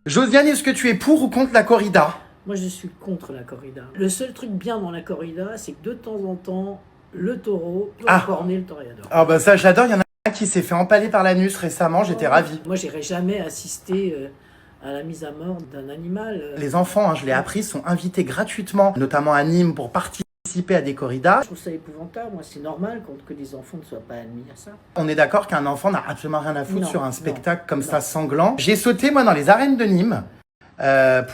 Josiane, est-ce que tu es pour ou contre la corrida? Moi, je suis contre la corrida. Le seul truc bien dans la corrida, c'est que de temps en temps, le taureau peut corner le toréador. Ah bah ça j'adore, il y en a un qui s'est fait empaler par l'anus récemment, j'étais ravi. Moi, j'irai jamais assister à la mise à mort d'un animal. Les enfants, je l'ai appris, sont invités gratuitement, notamment à Nîmes, pour participer à des corridas. Je trouve ça épouvantable. Moi, c'est normal que des enfants ne soient pas admis à ça. On est d'accord qu'un enfant n'a absolument rien à foutre Non, sur un spectacle comme non. ça sanglant. J'ai sauté moi dans les arènes de Nîmes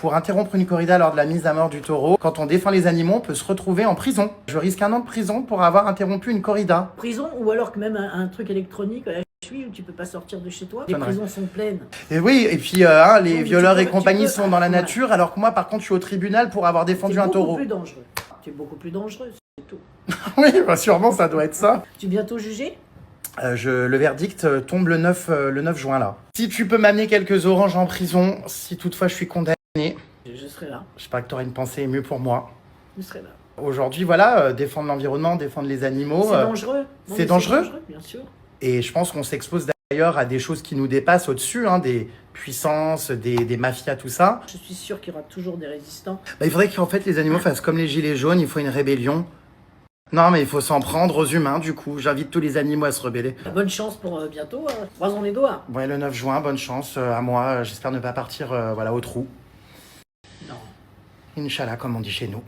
pour interrompre une corrida lors de la mise à mort du taureau. Quand on défend les animaux, on peut se retrouver en prison. Je risque 1 an de prison pour avoir interrompu une corrida. Prison ou alors que même un truc électronique à la cheville où tu peux pas sortir de chez toi. Les prisons sont pleines. Et oui, et puis les violeurs et compagnie sont dans la nature, alors que moi par contre je suis au tribunal pour avoir défendu un taureau. Tu es beaucoup plus dangereux. Tu es beaucoup plus dangereux, c'est tout. Oui, bah sûrement ça doit être ça. Tu es bientôt jugé? Le verdict tombe le 9 juin là. Si tu peux m'amener quelques oranges en prison, si toutefois je suis condamné, je serai là. J'espère que tu auras une pensée émue pour moi. Je serai là. Aujourd'hui, voilà, défendre l'environnement, défendre les animaux. C'est dangereux. C'est dangereux, bien sûr. Et je pense qu'on s'expose d'ailleurs à des choses qui nous dépassent au-dessus, des puissances, des mafias, tout ça. Je suis sûr qu'il y aura toujours des résistants. Il faudrait qu'en fait les animaux fassent comme les gilets jaunes, il faut une rébellion. Non, mais il faut s'en prendre aux humains, du coup. J'invite tous les animaux à se rebeller. Bonne chance pour bientôt. Croisons les doigts. Ouais, le 9 juin, bonne chance à moi. J'espère ne pas partir au trou. Non. Inch'Allah, comme on dit chez nous.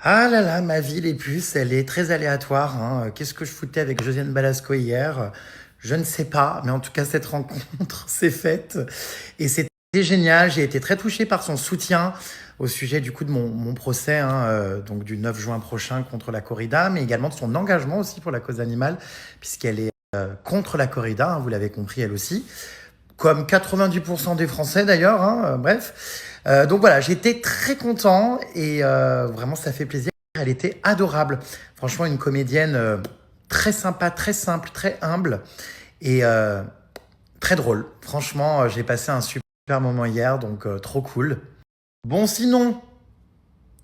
Ah là là, ma vie, les puces, elle est très aléatoire. Qu'est-ce que je foutais avec Josiane Balasco hier? Je ne sais pas, mais en tout cas, cette rencontre s'est faite. Et c'était génial. J'ai été très touché par son soutien au sujet du coup de mon procès, donc du 9 juin prochain contre la corrida, mais également de son engagement aussi pour la cause animale, puisqu'elle est contre la corrida, vous l'avez compris, elle aussi, comme 90% des Français d'ailleurs, bref. Donc voilà, j'étais très content et vraiment ça fait plaisir. Elle était adorable, franchement une comédienne très sympa, très simple, très humble et très drôle. Franchement, j'ai passé un super moment hier, donc trop cool. Bon, sinon,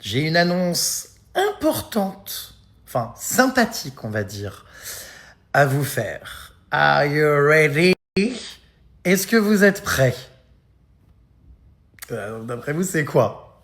j'ai une annonce importante, enfin sympathique, on va dire, à vous faire. Are you ready? Est-ce que vous êtes prêts? D'après vous, c'est quoi?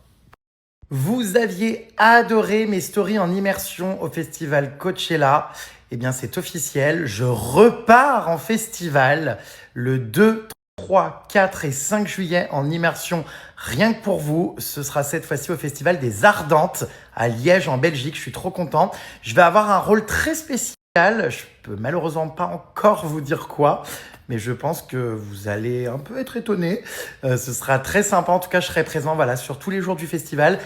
Vous aviez adoré mes stories en immersion au festival Coachella. Eh bien, c'est officiel. Je repars en festival le 2, 3, 4 et 5 juillet en immersion rien que pour vous. Ce sera cette fois-ci au Festival des Ardentes à Liège en Belgique. Je suis trop content. Je vais avoir un rôle très spécial. Je peux malheureusement pas encore vous dire quoi, mais je pense que vous allez un peu être étonnés. Ce sera très sympa. En tout cas, je serai présent sur tous les jours du festival.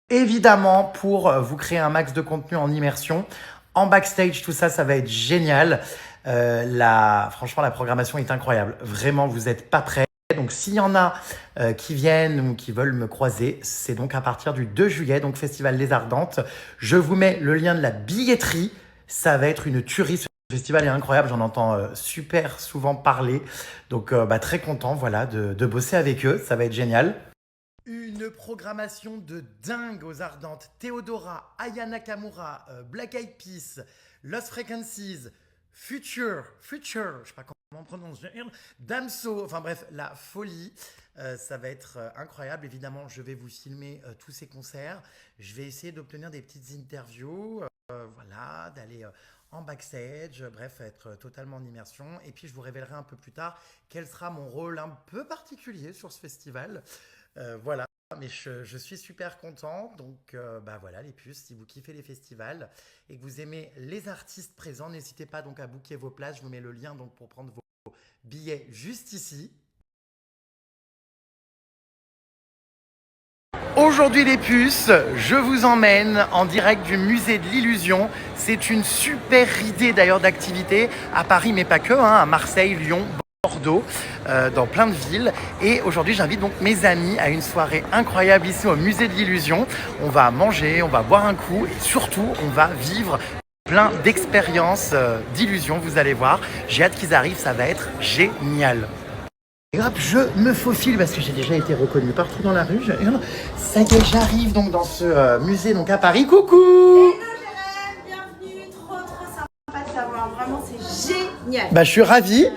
Évidemment, pour vous créer un max de contenu en immersion. En backstage, tout ça, ça va être génial. Franchement, la programmation est incroyable. Vraiment, vous n'êtes pas prêts. Donc, s'il y en a qui viennent ou qui veulent me croiser, c'est donc à partir du 2 juillet, donc Festival des Ardentes. Je vous mets le lien de la billetterie. Ça va être une tuerie. Ce festival est incroyable. J'en entends super souvent parler. Donc, très content de bosser avec eux. Ça va être génial. Une programmation de dingue aux Ardentes. Theodora, Aya Nakamura, Black Eyed Peas, Lost Frequencies, Future, je sais pas comment on prononce, Damso, enfin bref, la folie. Ça va être incroyable. Évidemment, je vais vous filmer tous ces concerts. Je vais essayer d'obtenir des petites interviews, d'aller en backstage, bref, être totalement en immersion. Et puis, je vous révélerai un peu plus tard quel sera mon rôle un peu particulier sur ce festival. Mais je suis super content. Donc, les puces, si vous kiffez les festivals et que vous aimez les artistes présents, n'hésitez pas donc à booker vos places. Je vous mets le lien donc pour prendre vos billets juste ici. Aujourd'hui les puces, je vous emmène en direct du musée de l'illusion. C'est une super idée d'ailleurs d'activité à Paris, mais pas que, à Marseille, Lyon, Bordeaux, dans plein de villes. Et aujourd'hui, j'invite donc mes amis à une soirée incroyable ici au musée de l'illusion. On va manger, on va boire un coup et surtout, on va vivre plein d'expériences d'illusion, vous allez voir. J'ai hâte qu'ils arrivent, ça va être génial. Et hop, je me faufile parce que j'ai déjà été reconnu partout dans la rue. Ça y est, j'arrive donc dans ce musée donc à Paris. Coucou! Hello Jérém, bienvenue, trop sympa de savoir, vraiment c'est génial. Je suis ravi.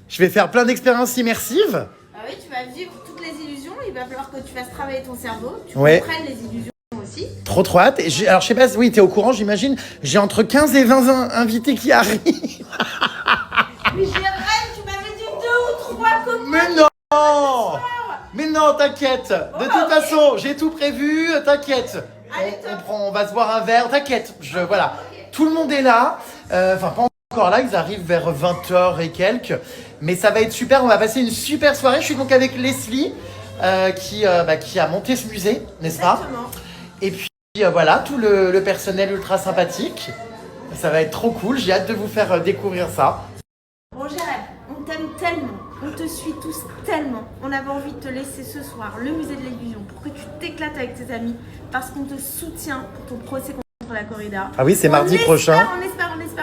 Je vais faire plein d'expériences immersives. Ah oui, tu vas vivre toutes les illusions, il va falloir que tu fasses travailler ton cerveau, tu Ouais. comprennes les illusions aussi. Trop hâte. Et alors, je sais pas, oui, t'es au courant, j'imagine. J'ai entre 15 et 20 invités qui arrivent. Mais Jérém, tu m'avais dit 2 ou 3 copains. Mais non! Mais non, t'inquiète. De toute ok. façon, j'ai tout prévu, t'inquiète. Allez, top. On va se boire un verre, t'inquiète. Voilà. Tout le monde est là. Enfin, pas encore là, ils arrivent vers 20h et quelques. Mais ça va être super, on va passer une super soirée. Je suis donc avec Leslie, qui a monté ce musée, n'est-ce pas? Exactement. Et puis voilà, tout le personnel ultra sympathique. Ça va être trop cool, j'ai hâte de vous faire découvrir ça. Bon Jérém, on t'aime tellement, on te suit tous tellement. On avait envie de te laisser ce soir le musée de l'illusion pour que tu t'éclates avec tes amis parce qu'on te soutient pour ton procès contre la corrida. Ah oui, c'est mardi prochain.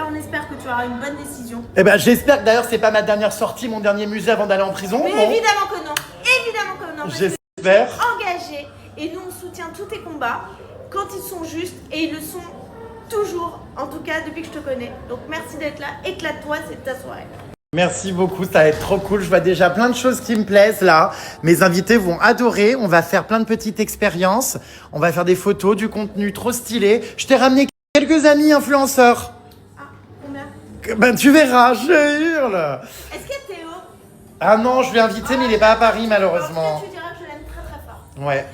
On espère que tu auras une bonne décision. Eh ben j'espère que d'ailleurs c'est pas ma dernière sortie, mon dernier musée avant d'aller en prison. Mais non. évidemment que non, parce que J'espère. tu es engagé et nous on soutient tous tes combats quand ils sont justes et ils le sont toujours, en tout cas depuis que je te connais. Donc merci d'être là, éclate-toi, c'est ta soirée. Merci beaucoup, ça va être trop cool. Je vois déjà plein de choses qui me plaisent là. Mes invités vont adorer. On va faire plein de petites expériences. On va faire des photos, du contenu trop stylé. Je t'ai ramené quelques amis influenceurs. Ah, combien? Ben tu verras, je hurle. Est-ce qu'il y a Théo? Ah non, je l'ai invité mais il est pas à Paris malheureusement. Peut-être tu diras que je l'aime très très fort. Ouais.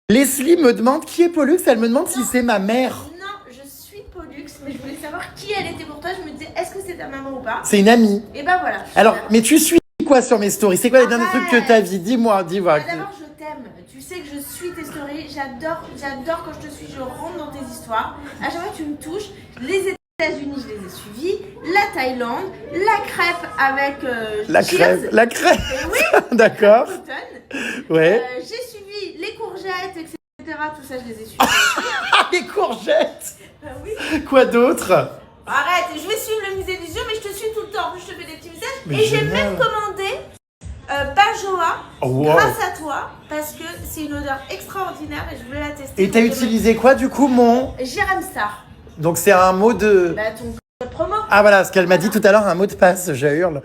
Leslie me demande qui est Pollux. Elle me demande si c'est ma mère. Non, je suis Pollux, mais je voulais savoir qui elle était pour toi. Je me disais, est-ce que c'est ta maman ou pas? C'est une amie. Et ben voilà. Alors, super. mais tu suis quoi sur mes stories? C'est quoi les derniers Arrête. trucs que t'as vu? Dis-moi. D'abord, je t'aime. Tu sais que je suis tes stories. J'adore quand je te suis. Je rentre dans tes histoires. À chaque fois, tu me touches. Les États-Unis, je les ai suivis. La Thaïlande, la crêpe avec. La Cheers. crêpe. La crêpe. Oui. D'accord. Cotton. Ouais. J'ai suivi les courgettes, etc. Tout ça, je les ai suivis. Ah, des courgettes. Bah oui. Quoi d'autre? Arrête, je vais suivre le musée des yeux, mais je te suis tout le temps. En plus, je te fais des petits messages. Mais et j'ai génial. même commandé Bajoa Oh, wow. grâce à toi, parce que c'est une odeur extraordinaire et je voulais la tester. Et t'as Donc, utilisé quoi du coup mon? Jérém Star. Donc c'est un mot de... Bah, ton code promo. Ah voilà, ce qu'elle m'a dit tout à l'heure, un mot de passe, je hurle.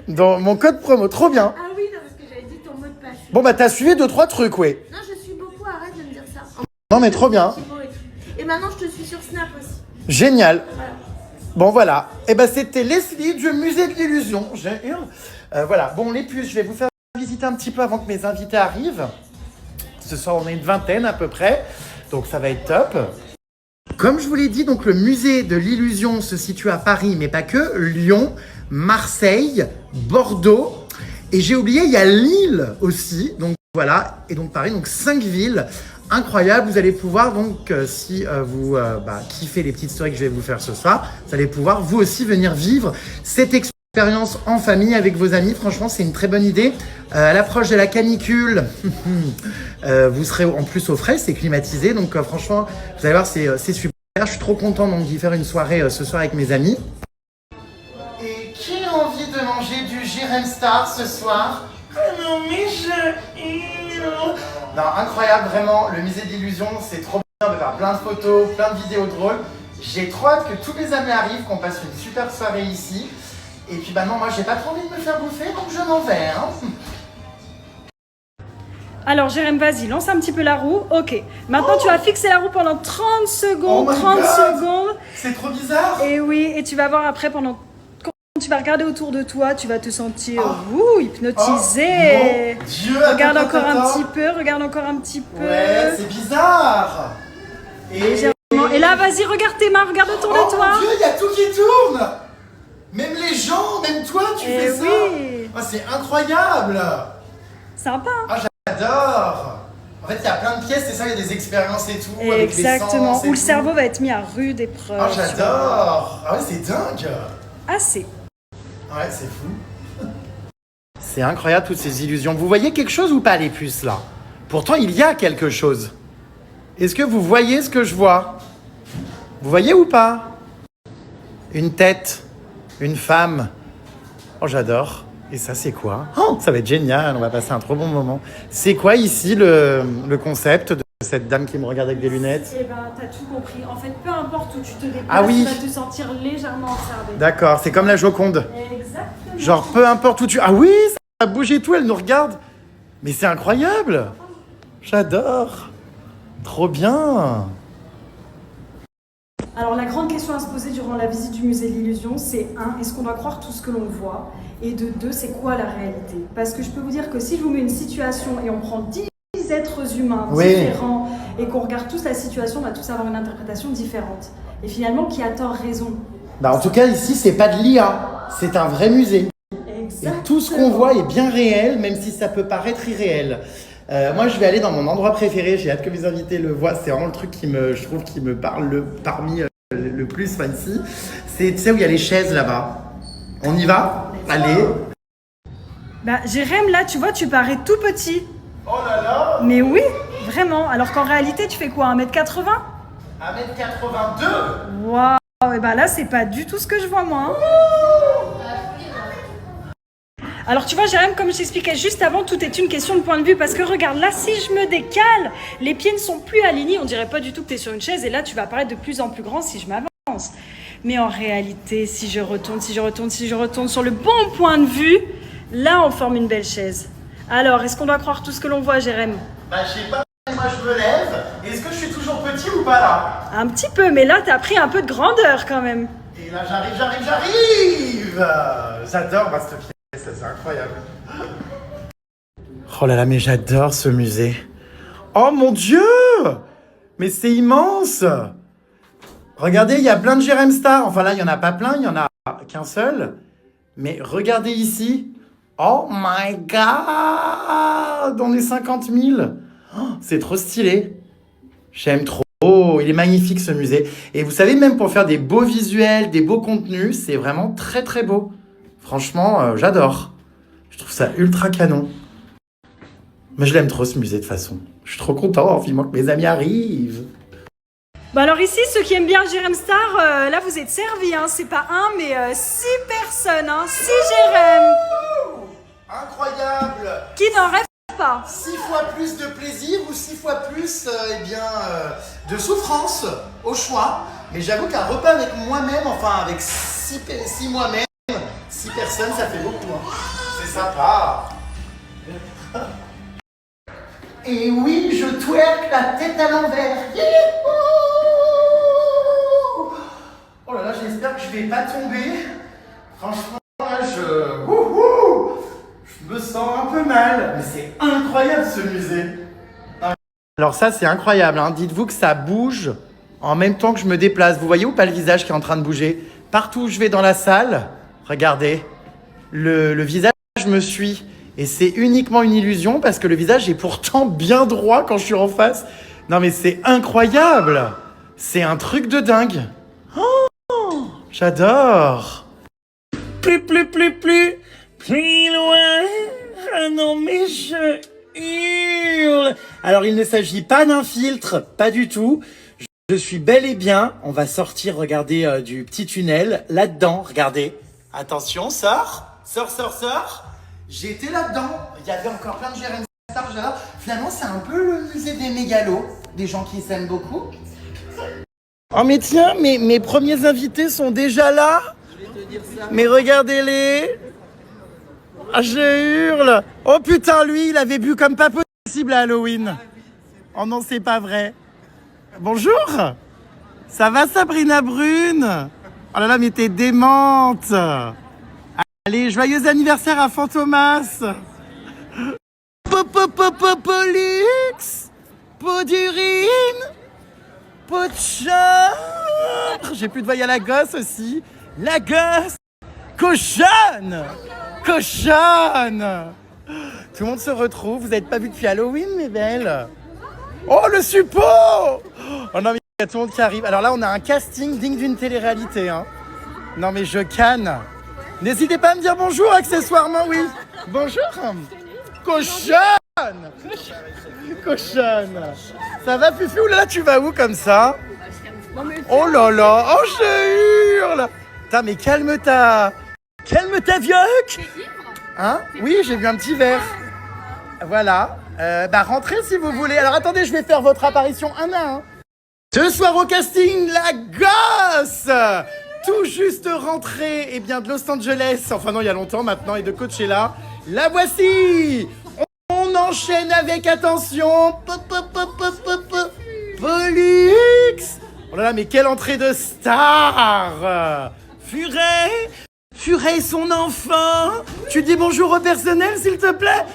Dans mon code promo, trop bien. Ah oui, non, parce que j'avais dit ton mot de passe. Bon bah t'as suivi 2-3 trucs, ouais. Non, je suis beaucoup, arrête de me dire ça. Non mais trop bien. Et maintenant, je te suis sur Snap aussi. Génial. Voilà. Bon voilà, et ben c'était Leslie du musée de l'illusion. Je hurle. Voilà, bon les puces, je vais vous faire visiter un petit peu avant que mes invités arrivent. Ce soir on est une vingtaine à peu près, donc ça va être top. Comme je vous l'ai dit, donc le musée de l'illusion se situe à Paris, mais pas que, Lyon, Marseille, Bordeaux, et j'ai oublié, il y a Lille aussi, donc voilà, et donc Paris, donc 5 villes. Incroyable, vous allez pouvoir donc, si vous kiffez les petites stories que je vais vous faire ce soir, vous allez pouvoir vous aussi venir vivre cette expérience en famille avec vos amis. Franchement, c'est une très bonne idée. À l'approche de la canicule, vous serez en plus au frais, c'est climatisé, donc franchement, vous allez voir, c'est super. Je suis trop content donc d'y faire une soirée ce soir avec mes amis. Et qui a envie de manger du Jérém Star ce soir? Non mais non, incroyable, vraiment, le musée d'illusion, c'est trop bien de faire plein de photos, plein de vidéos drôles. J'ai trop hâte que tous mes amis arrivent, qu'on passe une super soirée ici. Et puis bah non, moi j'ai pas trop envie de me faire bouffer, donc je m'en vais. Hein. Alors Jérém, vas-y, lance un petit peu la roue. Ok, maintenant tu vas fixer la roue pendant 30 secondes. Oh my 30 God. secondes. C'est trop bizarre. Et oui, et tu vas voir après pendant... Quand tu vas regarder autour de toi, tu vas te sentir hypnotisé. Oh, mon Dieu, Regarde attends, encore attends. un petit peu, regarde encore un petit peu. Ouais, c'est bizarre. Et là, vas-y, regarde tes mains, regarde autour Oh de toi. mon Dieu, il y a tout qui tourne. Même les gens, même toi, tu Eh fais ça. oui. Oh, c'est incroyable. Sympa. Ah, j'adore. En fait, il y a plein de pièces, c'est ça, il y a des expériences et tout. Avec les Exactement, sens et où le tout. cerveau va être mis à rude épreuve. Oh, j'adore. Ah ouais, c'est dingue. Assez. Ouais, c'est fou. C'est incroyable toutes ces illusions. Vous voyez quelque chose ou pas les puces là? Pourtant, il y a quelque chose. Est-ce que vous voyez ce que je vois? Vous voyez ou pas? Une tête, une femme. Oh, j'adore. Et ça, c'est quoi? Oh, ça va être génial, on va passer un trop bon moment. C'est quoi ici le concept de cette dame qui me regarde avec des lunettes? Eh ben, t'as tout compris. En fait, peu importe où tu te déplaces, Ah oui. tu vas te sentir légèrement observé. D'accord, c'est comme la Joconde. Exactement. Genre, peu importe où tu... Ah oui, ça a bougé tout, elle nous regarde. Mais c'est incroyable. J'adore. Trop bien. Alors la grande question à se poser durant la visite du musée de l'illusion, c'est 1, est-ce qu'on doit croire tout ce que l'on voit? Et de 2, c'est quoi la réalité? Parce que je peux vous dire que si je vous mets une situation et on prend 10 êtres humains différents et qu'on regarde tous la situation, on va tous avoir une interprétation différente. Et finalement, qui a tort raison? En tout cas, ici, c'est pas de l'IA. C'est un vrai musée. Exactement. Et tout ce qu'on voit est bien réel, même si ça peut paraître irréel. Moi, je vais aller dans mon endroit préféré. J'ai hâte que mes invités le voient. C'est vraiment le truc je trouve, qui me parle parmi le plus ici. C'est, tu sais, où il y a les chaises là-bas. On y va? Allez. Jérém, là, tu vois, tu parais tout petit. Oh là là. Mais oui, vraiment. Alors qu'en réalité, tu fais quoi, 1m80? 1m82. Waouh, et là, c'est pas du tout ce que je vois, moi. Alors tu vois Jérém, comme je t'expliquais juste avant, tout est une question de point de vue parce que regarde, là si je me décale, les pieds ne sont plus alignés, on dirait pas du tout que tu es sur une chaise et là tu vas apparaître de plus en plus grand si je m'avance. Mais en réalité, si je retourne sur le bon point de vue, là on forme une belle chaise. Alors, est-ce qu'on doit croire tout ce que l'on voit, Jérém? Je sais pas, moi je me lève. Est-ce que je suis toujours petit ou pas là? Un petit peu, mais là t'as pris un peu de grandeur quand même. Et là j'arrive. J'adore cette pièce. C'est incroyable. Oh là là, mais j'adore ce musée. Oh mon Dieu! Mais c'est immense! Regardez, il y a plein de Jérém Star. Enfin là, il n'y en a pas plein, il n'y en a qu'un seul. Mais regardez ici. Oh my God! On est 50 000. Oh, c'est trop stylé. J'aime trop. Oh, il est magnifique ce musée. Et vous savez, même pour faire des beaux visuels, des beaux contenus, c'est vraiment très très beau. Franchement, j'adore. Je trouve ça ultra canon. Mais je l'aime trop ce musée de toute façon. Je suis trop content, vivement que mes amis arrivent. Alors ici, ceux qui aiment bien Jérém Star, là vous êtes servis, hein. C'est pas 1 mais 6 personnes, hein. 6 Jérém. Incroyable. Qui n'en rêve pas. 6 fois plus de plaisir ou 6 fois plus de souffrance au choix. Mais j'avoue qu'un repas avec moi-même, enfin avec 6 moi-même, 6 personnes, ça fait beaucoup. Hein. C'est sympa. Et oui, je twerk la tête à l'envers. Oh là là, j'espère que je vais pas tomber. Franchement, là, je me sens un peu mal. Mais c'est incroyable ce musée. Alors ça, c'est incroyable. Hein. Dites-vous que ça bouge en même temps que je me déplace. Vous voyez ou pas le visage qui est en train de bouger? Partout où je vais dans la salle, regardez, le visage me suit. Et c'est uniquement une illusion parce que le visage est pourtant bien droit quand je suis en face. Non mais c'est incroyable. C'est un truc de dingue. Oh, j'adore. Plus loin. Ah non mais je hurle. Alors il ne s'agit pas d'un filtre, pas du tout. Je suis bel et bien, on va sortir, regardez, du petit tunnel. Là-dedans, regardez. Attention, sors. J'étais là-dedans. Il y avait encore plein de Jérém Star. Finalement, c'est un peu le musée des mégalos. Des gens qui s'aiment beaucoup. Oh mais tiens, mes premiers invités sont déjà là. Je vais te dire ça. Mais regardez-les. Ah, je hurle. Oh putain, lui, il avait bu comme pas possible à Halloween. Oh non, c'est pas vrai. Bonjour. Ça va, Sabrina Brune? Oh là là, mais t'es démente. Allez, joyeux anniversaire à Fantomas. Popolux. Pot d'urine. Pot de chambre. J'ai plus de voix à la gosse aussi. La gosse. Cochonne. Tout le monde se retrouve. Vous n'êtes pas vu depuis Halloween, mes belles? Oh, le suppôt. Oh non, mais il y a tout le monde qui arrive. Alors là, on a un casting digne d'une télé-réalité. Hein. Non, mais je canne. N'hésitez pas à me dire bonjour, accessoirement, oui. Bonjour. Cochonne. Ça va, Fufu? Ou là, tu vas où comme ça? Oh là là. Oh, je hurle. Putain, mais calme ta vioque. Hein? Oui, j'ai vu un petit verre. Voilà. Rentrez si vous voulez. Alors attendez, je vais faire votre apparition un à un. Ce soir au casting, la gosse, tout juste rentrée de Los Angeles, enfin non, il y a longtemps maintenant, et de Coachella. La voici. On en enchaîne avec attention. Pollux. Oh là là, mais quelle entrée de star. Furet et son enfant. Tu dis bonjour au personnel, s'il te plaît.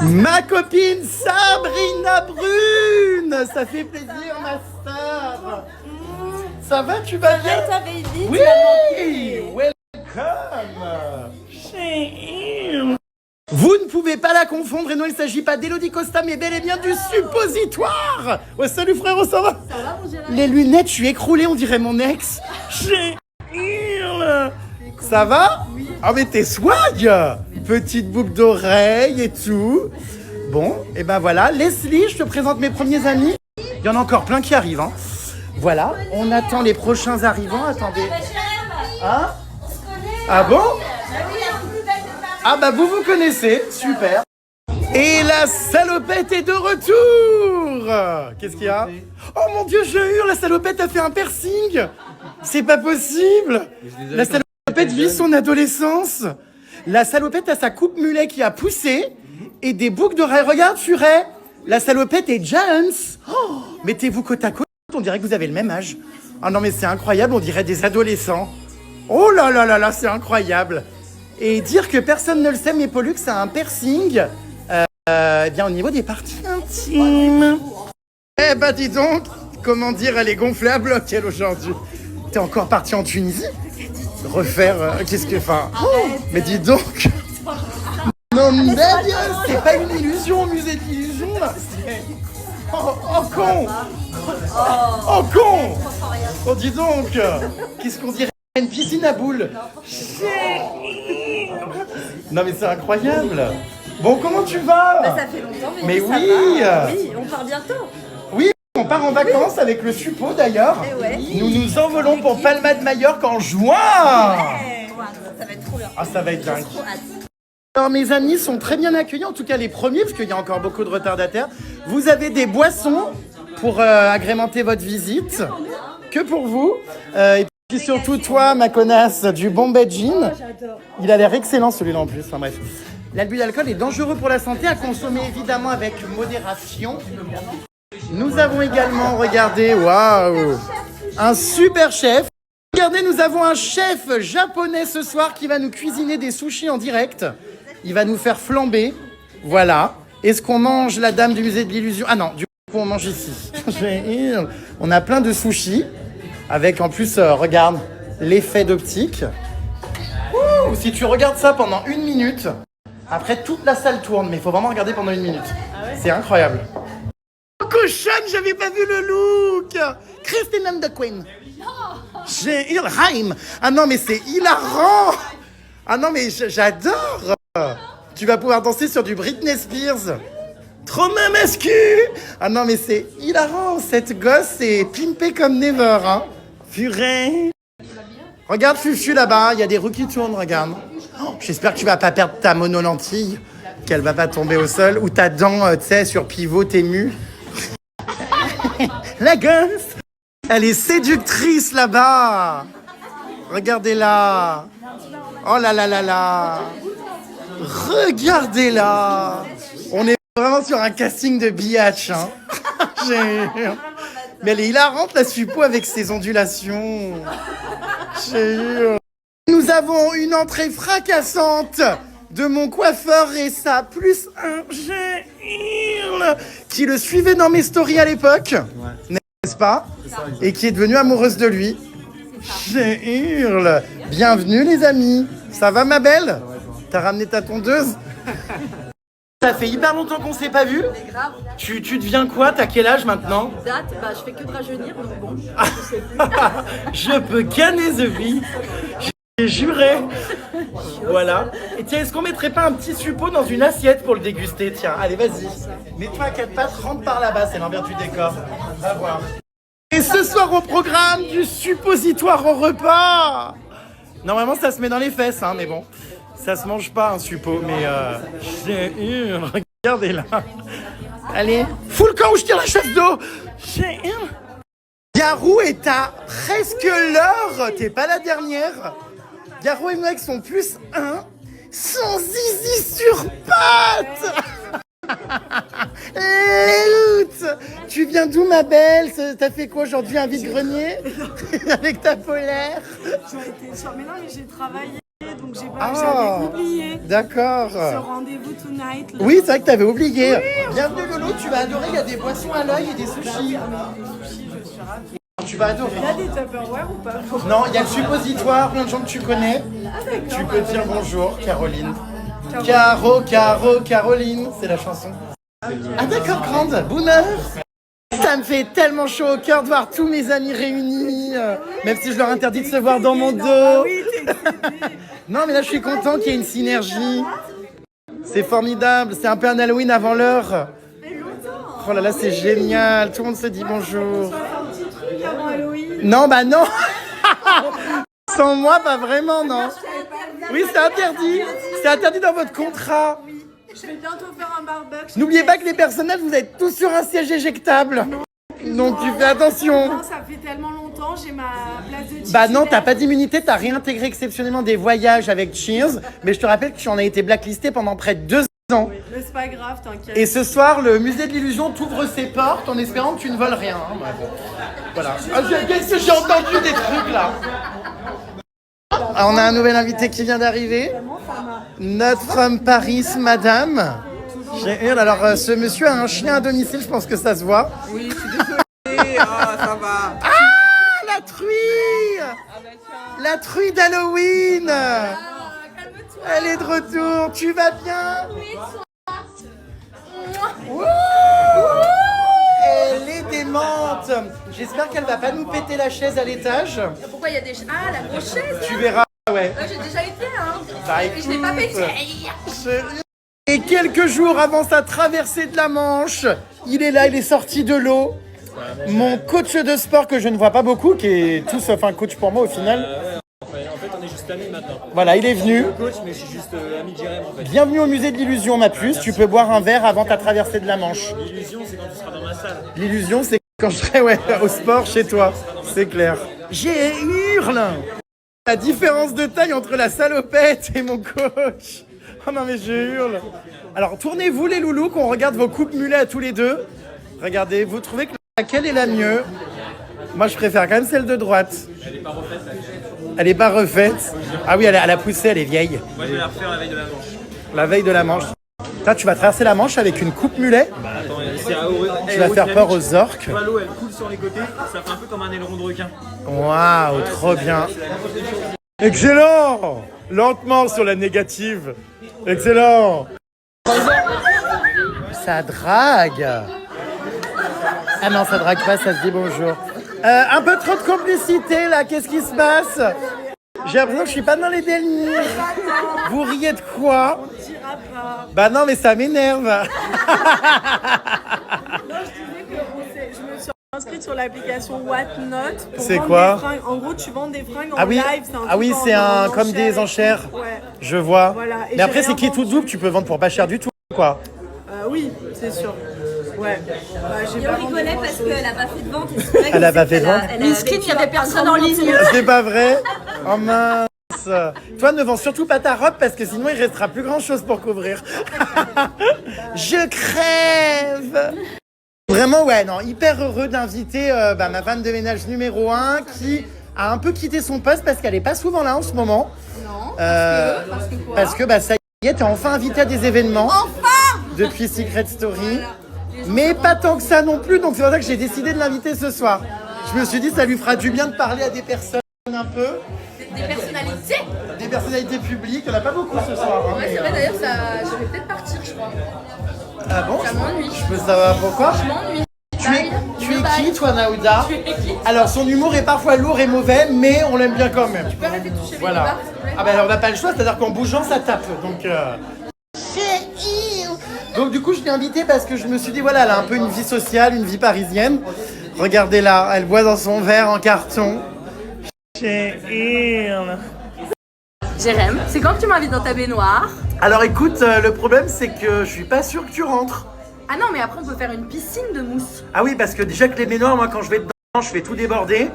Ma copine Sabrina Brune. Ça fait plaisir, ma star. Ça va, tu vas bien? Oui, welcome. Vous ne pouvez pas la confondre, et non, il ne s'agit pas d'Élodie Costa, mais bel et bien du suppositoire. Oh, salut frérot, ça va? Ça va, mon Gérard? Les lunettes, je suis écroulé, on dirait mon ex. Ça va? Oui. Ah, mais t'es swag. Petite boucle d'oreille et tout. Bon, et ben voilà. Leslie, je te présente mes premiers amis. Il y en a encore plein qui arrivent, hein. Voilà, on attend les prochains arrivants. Attendez. Hein? Ah bon? Ah bah vous connaissez, super. Et la salopette est de retour. Qu'est-ce qu'il y a? Oh mon Dieu, je hurle, la salopette a fait un piercing. C'est pas possible. La salopette vit son adolescence. La salopette a sa coupe mulet qui a poussé et des boucles d'oreilles. Regarde, Furet, la salopette est Jones. Oh, mettez-vous côte à côte, on dirait que vous avez le même âge. Ah non mais c'est incroyable, on dirait des adolescents. Oh là là là là, c'est incroyable. Et dire que personne ne le sait, mais Pollux a un piercing eh bien au niveau des parties intimes. Eh bah dis donc, comment dire, elle est gonflée à bloc elle aujourd'hui. T'es encore parti en Tunisie? Refaire, qu'est-ce que... Enfin, mais dis donc. Non mais c'est pas une illusion au musée de l'illusion là. Oh con. Oh con. Oh dis donc. Qu'est-ce qu'on dirait? Une piscine à boules. Non mais c'est incroyable. Bon, comment tu vas? Bah, ça fait longtemps, mais ça oui. va. Oui, on part bientôt. Oui, on part en vacances avec le suppo d'ailleurs. Ouais. Nous nous envolons pour Palma de Majorque en juin. Ouais. Ça va être trop bien. Ah, ça va être dingue. Trop hâte. Alors mes amis sont très bien accueillis, en tout cas les premiers, parce qu'il y a encore beaucoup de retardataires. Vous avez des boissons pour agrémenter votre visite, que pour vous. Et puis surtout toi, ma connasse, du Bombay Gin. Il a l'air excellent celui-là en plus, enfin bref. L'abus d'alcool est dangereux pour la santé, à consommer évidemment avec modération. Nous avons également, regardez, waouh, un super chef. Regardez, nous avons un chef japonais ce soir qui va nous cuisiner des sushis en direct. Il va nous faire flamber, voilà. Est-ce qu'on mange la dame du musée de l'illusion? Ah non, du coup on mange ici. On a plein de sushis, avec en plus, regarde, l'effet d'optique. Ouh, si tu regardes ça pendant 1 minute, après toute la salle tourne, mais il faut vraiment regarder pendant 1 minute. Ah ouais, c'est incroyable. Oh cochonne, j'avais pas vu le look. Christine and the Queen. J'ai Ilheim. Ah non mais c'est hilarant. Ah non mais j'adore. Tu vas pouvoir danser sur du Britney Spears. Trop mamescu. Ah non mais c'est hilarant. Cette gosse est pimpée comme never, hein. Furet. Regarde Fufu là-bas, il y a des roues qui tournent, regarde. Oh, j'espère que tu vas pas perdre ta monolentille, qu'elle va pas tomber au sol, ou ta dent, tu sais, sur pivot, t'es mue. La gosse, elle est séductrice là-bas. Regardez-la. Oh là là là là. Regardez-la. On est vraiment sur un casting de biatch, hein. Mais elle est hilarante, la suppo, avec ses ondulations. Nous avons une entrée fracassante de mon coiffeur et sa plus un qui le suivait dans mes stories à l'époque, n'est-ce pas? Et qui est devenue amoureuse de lui. Bienvenue les amis. Ça va ma belle? T'as ramené ta tondeuse? Ça fait hyper longtemps qu'on s'est pas vu. C'est grave. Tu deviens quoi? T'as quel âge maintenant? Date, bah je fais que de rajeunir, donc bon, je sais plus. Je peux canner the vie. J'ai juré. Voilà. Et tiens, est-ce qu'on mettrait pas un petit suppo dans une assiette pour le déguster? Tiens, allez, vas-y. Mets-toi à 4 pattes, rentre par là-bas, c'est l'envers du décor. Va voir. Et ce soir au programme, du suppositoire au repas. Normalement, ça se met dans les fesses, hein, mais bon. Ça se mange pas un suppo, mais regardez là. Allez, fous le camp où je tire la chasse d'eau. Garou est à presque l'heure. T'es pas la dernière. Garou et moi avec son +1. son zizi sur pattes. Léout, tu viens d'où ma belle? T'as fait quoi aujourd'hui, un vide-grenier? Avec ta polaire? J'ai été sur... Mais non, mais j'ai travaillé, donc Ah, j'avais oublié d'accord. ce rendez-vous tonight. Là. Oui, c'est vrai que t'avais oublié. Bienvenue Lolo, tu vas adorer, il y a des boissons à l'œil et des sushis. Les sushis, je suis ravie. Tu vas adorer. Il y a des Tupperware ou pas? Non, il y a le suppositoire, plein de gens que tu connais. Tu peux dire bonjour, Caroline. Caroline, c'est la chanson. Ah d'accord, grande, bonheur. Ça me fait tellement chaud au cœur de voir tous mes amis réunis, même si je leur interdis de se voir dans mon dos. Non, mais là, je suis content qu'il y ait une synergie. C'est formidable, c'est un peu un Halloween avant l'heure. Oh là là, c'est génial, tout le monde se dit bonjour. Non, bah non. Sans moi, pas vraiment, non. Oui, c'est interdit. C'est interdit dans votre contrat. Je vais bientôt faire un barbecue. N'oubliez pas que les personnels, vous êtes tous sur un siège éjectable. Donc tu fais attention. Non, ça fait tellement longtemps, j'ai ma place de titulaire. Bah non, t'as pas d'immunité, t'as réintégré exceptionnellement des voyages avec Cheers. Mais je te rappelle que tu en as été blacklisté pendant près de 2 ans. Oui, mais c'est pas grave, t'inquiète. Et ce soir, le musée de l'illusion t'ouvre ses portes en espérant que tu ne voles rien. Hein. Bah, bon. Voilà. Ah, qu'est-ce que j'ai entendu des trucs là? Ah, on a un nouvel invité qui vient d'arriver. Not from Paris, madame. Alors, ce monsieur a un chien à domicile, je pense que ça se voit. Oui, je suis désolée, ça va. Ah, la truie! La truie d'Halloween! Elle est de retour, tu vas bien? Wouh! Elle est démente. J'espère qu'elle va pas nous péter la chaise à l'étage. Pourquoi il y a des... Ah, la grosse chaise. Tu verras, ouais. J'ai déjà été, hein. Bah, Et je l'ai pas écoute, pété. Et quelques jours avant sa traversée de la Manche, il est là, il est sorti de l'eau. Mon coach de sport que je ne vois pas beaucoup, qui est tout sauf un coach pour moi au final. En fait, on est juste amis maintenant. Voilà, il est venu. Coach, mais je suis juste ami de Jérém en fait. Bienvenue au musée de l'illusion, ma puce. Tu peux boire un verre avant ta traversée de la Manche. L'illusion, c'est quand tu seras dans ma salle. L'illusion, c'est quand je serai au sport chez toi. C'est clair. J'ai hurle. La différence de taille entre la salopette et mon coach. Oh non, mais je hurle. Alors, tournez-vous les loulous, qu'on regarde vos coupes mulets à tous les deux. Regardez, vous trouvez que laquelle est la mieux? Moi, je préfère quand même celle de droite. Elle est pas refaite. Elle est pas refaite. Ah oui, elle a poussé, elle est vieille. Moi, je vais la refaire la veille de la Manche. La veille de la Manche. Toi, tu vas traverser la Manche avec une coupe mulet. Bah attends, c'est Tu vas faire peur aux orques. Tu vois, l'eau, elle coule sur les côtés. Ça fait un peu comme un aileron de requin. Waouh, trop bien. Excellent. Lentement sur la négative. Excellent. Ça drague. Ah non, ça drague pas, ça se dit bonjour. Un peu trop de complicité là, qu'est-ce qui se passe? J'ai l'impression que je suis pas dans les délires. Vous riez de quoi? On dira pas. Bah non, mais ça m'énerve. Non, je disais que je me suis inscrite sur l'application Whatnot. Pour C'est vendre quoi? des fringues. En gros, tu vends des fringues en Ah oui, live. ah oui, c'est un comme des enchères. Ouais. Je vois. Voilà. Et Mais après, j'ai c'est qui rien tout vendu. double, tu peux vendre pour pas cher du tout, quoi. Oui, c'est sûr. Ouais. Bah, j'ai Et pas on vendu rigolait parce grand-chose. qu'elle a pas fait de vente. Et c'est vrai Elle que a pas fait de elle a- vente elle a L'inscrite, il n'y avait personne en ligne. C'est pas vrai? Oh mince. Toi, ne vends surtout pas ta robe parce que sinon, il restera plus grand-chose pour couvrir. Je crève. Vraiment, ouais, non, hyper heureux d'inviter ma femme de ménage numéro 1 qui a un peu quitté son poste parce qu'elle est pas souvent là en ce moment. Non. Parce que quoi? Parce que bah, ça y est, t'es enfin invité à des événements. Enfin! Depuis Secret Story. Mais pas tant que ça non plus, donc c'est pour ça que j'ai décidé de l'inviter ce soir. Je me suis dit, ça lui fera du bien de parler à des personnes un peu. Des personnalités. Des personnalités publiques, il n'y en a pas beaucoup ce soir. Hein, Ouais, mais, c'est vrai, d'ailleurs, ça... je vais peut-être partir, je crois. Ah bon? Ça m'ennuie. Je peux savoir pourquoi? Je m'ennuie. Tu es qui, toi, Naouda? Alors, son humour est parfois lourd et mauvais, mais on l'aime bien quand même. Tu peux arrêter de toucher mes Voilà. barres, s'il te plaît? Ah ben, on n'a pas le choix, c'est-à-dire qu'en bougeant, ça tape. Donc, du coup, je l'ai invitée parce que je me suis dit, voilà, elle a un peu une vie sociale, une vie parisienne. Regardez là, elle boit dans son verre en carton. Jérém, c'est quand que tu m'invites dans ta baignoire? Alors, écoute, le problème, c'est que je suis pas sûr que tu rentres. Ah non, mais après on peut faire une piscine de mousse. Ah oui, parce que déjà que les baignoires, moi, quand je vais dedans, Je fais tout déborder.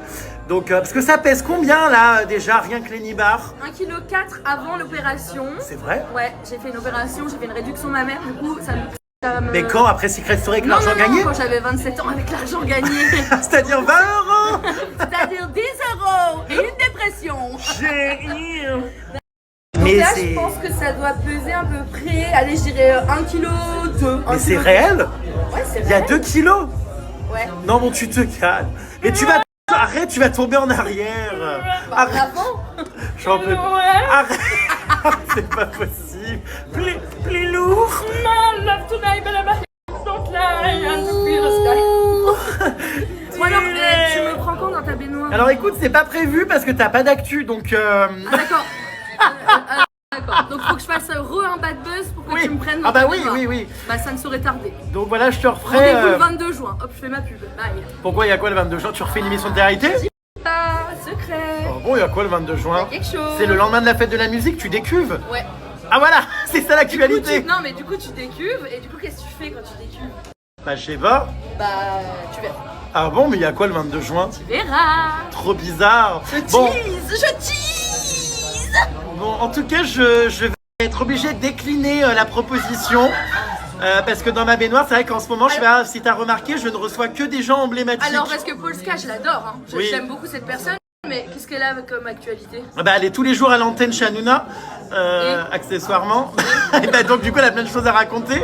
Donc, parce que ça pèse combien là déjà, rien que les nibards? 1,4 kg avant l'opération. C'est vrai? Ouais, j'ai fait une opération, j'ai fait une réduction mammaire, du coup ça me... Mais quand? Après Secret Story avec Non, l'argent non, non, gagné? quand j'avais 27 ans avec l'argent gagné. C'est-à-dire 20 €. C'est-à-dire 10 € et une dépression. Chérie. Donc Mais là, c'est... je pense que ça doit peser à peu près, allez, je dirais 1,2 kg. Mais c'est réel? Ouais, c'est Il y a vrai. 2 kilos? Ouais. Non, bon, tu te calmes. Mais tu vas... Arrête, tu vas tomber en arrière. Arrête. Avant. J'en peux... Arrête. C'est pas possible. Plus lourd. Ou alors, tu me prends quand dans ta baignoire? Alors écoute, c'est pas prévu parce que t'as pas d'actu, donc... Ah d'accord. D'accord. Donc faut que je fasse un bad buzz pour que Oui. tu me prennes dans Ah bah ta oui, baignoire. oui. Bah ça ne saurait tarder. Donc voilà, je te referai... Rendez-vous le 22 juin. Hop, je fais ma pub. Bye. Pourquoi il y a quoi le 22 juin? Tu refais une émission de télé-réalité? Ah, secret. Oh, bon, il y a quoi le 22 juin? Quelque chose. C'est le lendemain de la fête de la musique, tu décuves? Ouais. Ah voilà, c'est ça l'actualité. Non mais du coup tu décuves et du coup qu'est-ce que tu fais quand tu décuves? Bah je sais pas. Bah tu verras. Ah bon, mais il y a quoi le 22 juin? Tu verras. Trop bizarre. Je tease. Bon, en tout cas, je vais être obligé de décliner la proposition. Parce que dans ma baignoire, c'est vrai qu'en ce moment, je sais pas si t'as remarqué, je ne reçois que des gens emblématiques. Alors parce que Polska, je l'adore. Hein. Oui. J'aime beaucoup cette personne. Mais qu'est-ce qu'elle a comme actualité? Bah, elle est tous les jours à l'antenne chez Hanouna, accessoirement. Et bah, donc du coup, elle a plein de choses à raconter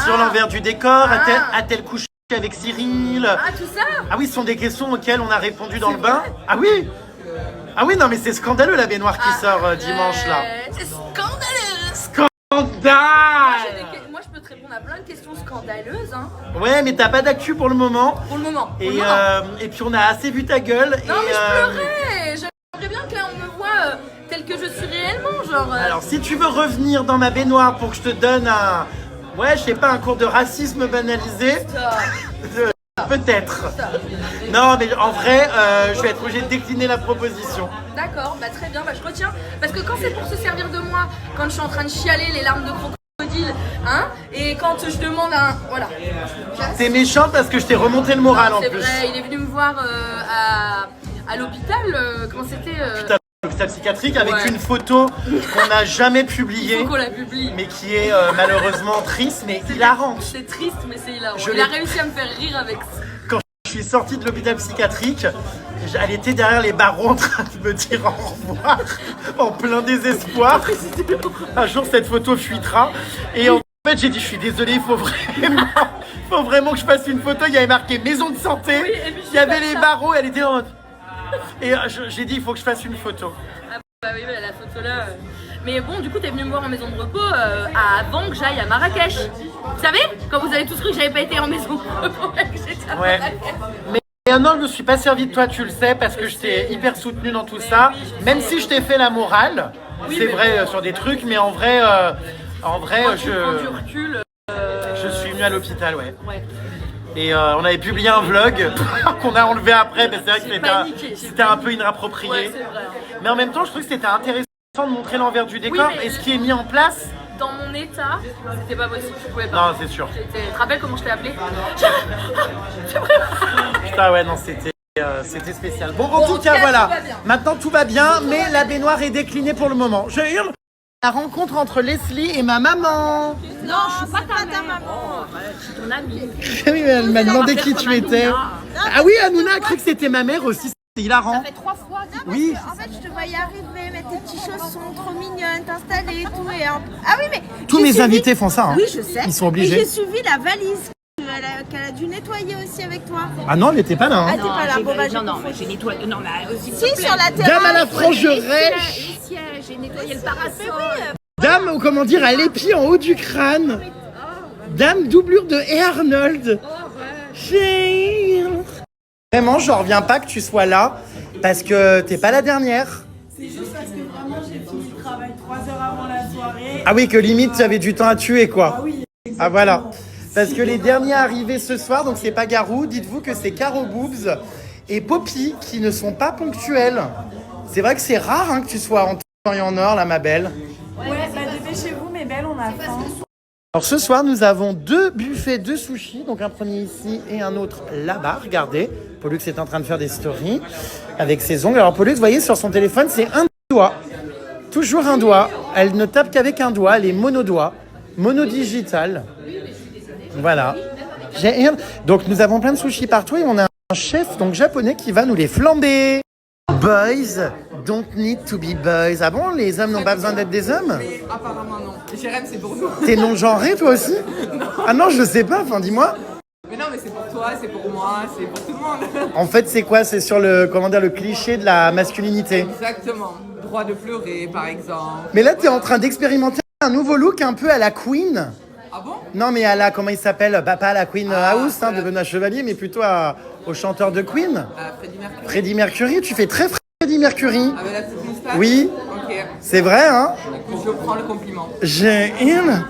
sur l'envers du décor. A-t-elle couché avec Cyril? Ah tout ça? Ah oui, ce sont des questions auxquelles on a répondu dans le bain. Ah oui. Ah oui, non mais c'est scandaleux la baignoire qui sort dimanche là. C'est scandaleux. Scandale. Moi je peux te répondre à plein de questions scandaleuses. Hein. Ouais, mais t'as pas d'actu pour le moment. Pour le moment. Et puis on a assez vu ta gueule. Non et, mais je pleurais. J'aimerais bien que là on me voit tel que je suis réellement. Genre. Alors si tu veux revenir dans ma baignoire pour que je te donne un... Ouais, je sais pas, un cours de racisme banalisé. Peut-être. Non, mais en vrai, je vais être obligé de décliner la proposition. D'accord, bah très bien, bah je retiens. Parce que quand c'est pour se servir de moi, quand je suis en train de chialer les larmes de crocodile, hein, et quand je demande un... Voilà. T'es méchante parce que je t'ai remonté le moral en C'est plus. vrai, il est venu me voir à l'hôpital, comment c'était L'hôpital psychiatrique avec Ouais. une photo qu'on n'a jamais Il publiée, faut qu'on la publie. mais qui est malheureusement triste, mais hilarante. C'est triste, mais c'est hilarant. Je Il a l'ai- réussi à me faire rire avec ça. Quand je suis sortie de l'hôpital psychiatrique, elle était derrière les barreaux en train de me dire au revoir, en plein désespoir. Un jour, cette photo fuitera. Et en fait, j'ai dit, je suis désolée, il faut vraiment que je fasse une photo. Il y avait marqué maison de santé. Oui, et puis je Il y avait fais les ça. barreaux, elle était en mode... Et j'ai dit, il faut que je fasse une photo. Ah bah oui, la photo là. Mais bon, du coup, t'es venu me voir en maison de repos avant que j'aille à Marrakech. Vous savez, quand vous avez tous cru que j'avais pas été en maison de repos, que j'étais à Ouais. Marrakech. Et non, je me suis pas servi de toi, tu le sais, parce que je t'ai hyper soutenu dans tout ça. oui, je Même sais. si je t'ai fait la morale, Oui, c'est mais vrai sur des trucs, mais en vrai, Quand tu prends du recul. je suis venu à l'hôpital, ouais. Ouais. Et on avait publié un vlog qu'on a enlevé après, mais c'est vrai que J'ai paniqué, c'était un peu inapproprié. Ouais, c'est vrai. Mais en même temps, je trouve que c'était intéressant de montrer l'envers du décor mais- et ce qui est mis en place. Dans mon état, c'était pas possible, je pouvais pas. Non, c'est sûr. Tu te rappelles comment je t'ai appelé? Putain, ouais, non, c'était spécial. Bon, en tout cas, tout voilà. va bien. Maintenant, tout va bien, mais la baignoire est déclinée pour le moment. Je hurle. La rencontre entre Leslie et ma maman. Non, je suis pas ta maman. Je suis ton amie. Oui, mais elle m'a demandé qui tu étais. Ah oui, Hanouna a cru que c'était ma mère aussi. C'est hilarant. fait 3 fois. Oui. En fait, je te voyais arriver, mettre tes petits chaussons trop mignonnes, t'installer et tout. Ah oui, mais. Tous j'ai mes suivi- invités font ça. Hein. Oui, je sais. Ils sont Et obligés. j'ai suivi la valise qu'elle a dû nettoyer aussi avec toi. Ah non, elle n'était pas là. Ah, Hein. t'es pas là, bon bah j'ai non, mais confondu. j'ai nettoyé. Non, mais aussi. Si, sur la terrasse. Dame à la frangerèche. Les sièges, j'ai nettoyé le parasol. Dame, ou comment dire, à l'épi en haut du crâne. Dame doublure de Hey Arnold. Vraiment, je reviens pas que tu sois là parce que t'es pas la dernière. C'est juste parce que vraiment j'ai fini le travail 3 heures avant la soirée. Ah oui, que limite tu avais du temps à tuer quoi. Ah oui, Ah voilà. Parce que les derniers arrivés ce soir, donc c'est pas Garou, dites-vous que c'est Caro Boobs et Poppy qui ne sont pas ponctuels. C'est vrai que c'est rare hein, que tu sois en temps et en or là ma belle. ouais, bah dépêchez-vous mes belles, on a faim. Alors ce soir, nous avons 2 buffets de sushis, donc un premier ici et un autre là-bas. Regardez, Pollux est en train de faire des stories avec ses ongles. Alors Pollux, vous voyez, sur son téléphone, c'est un doigt. Toujours un doigt. Elle ne tape qu'avec un doigt, elle est mono-doigt, mono-digital. Voilà. Donc nous avons plein de sushis partout et on a un chef donc japonais qui va nous les flamber. Boys don't need to be boys. Ah bon, les hommes n'ont pas besoin d'être des hommes? Mais apparemment non. Jérém, c'est pour nous. T'es non-genré toi aussi? Ah non, je sais pas, enfin dis-moi. Mais non, mais c'est pour toi, c'est pour moi, c'est pour tout le monde. En fait, c'est quoi? C'est sur le, comment dire, le cliché de la masculinité. Exactement. Droit de pleurer, par exemple. Mais là, t'es en train d'expérimenter un nouveau look un peu à la Queen. Ah bon? Non, mais à la, comment il s'appelle? Bah, pas à la Queen House, hein, de Benoît Chevalier, mais plutôt au chanteur de Queen. Freddie Mercury. Freddie Mercury, tu fais très Freddie Mercury. Avec la petite moustache? Oui. Ok. C'est vrai, hein? Je prends le compliment. J'ai une.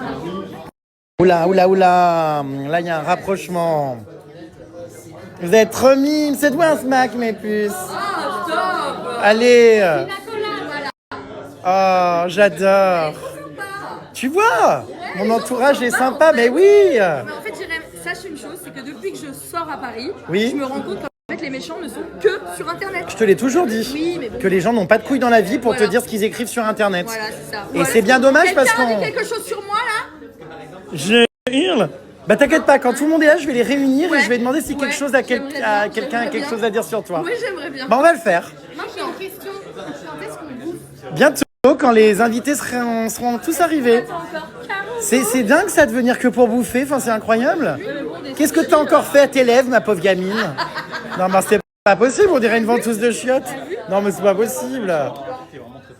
Oula, oula, oula. Là, il y a un rapprochement. Vous êtes trop mimes. C'est toi un smack, mes puces. Allez. Oh, j'adore. Tu vois, mon entourage est sympa, mais oui. Mais en fait, Jérém, sache une chose, c'est que depuis que je sors à Paris, Oui. je me rends compte qu'en fait, les méchants ne sont que sur Internet. Je te l'ai toujours dit. Oui, mais bon. Que les gens n'ont pas de couilles dans la vie pour Voilà. te dire ce qu'ils écrivent sur Internet. Voilà, c'est ça. Et c'est bien dommage parce Quelqu'un qu'on... a dit quelque chose sur moi, là? Je hurle. Bah t'inquiète pas, quand tout le monde est là, je vais les réunir et Ouais. je vais demander si quelque Ouais, chose à, j'aimerais bien, à quelqu'un a j'aimerais quelque bien. chose à dire sur toi. Oui, j'aimerais bien. Bah on va le faire. Moi, j'ai une question. Quand est-ce qu'on bouffe? Bientôt, quand les invités seront tous arrivés. C'est dingue ça de venir que pour bouffer, enfin c'est incroyable. Qu'est-ce que t'as encore fait à tes lèvres, ma pauvre gamine? Non mais c'est pas possible, on dirait une ventouse de chiottes. Non mais c'est pas possible.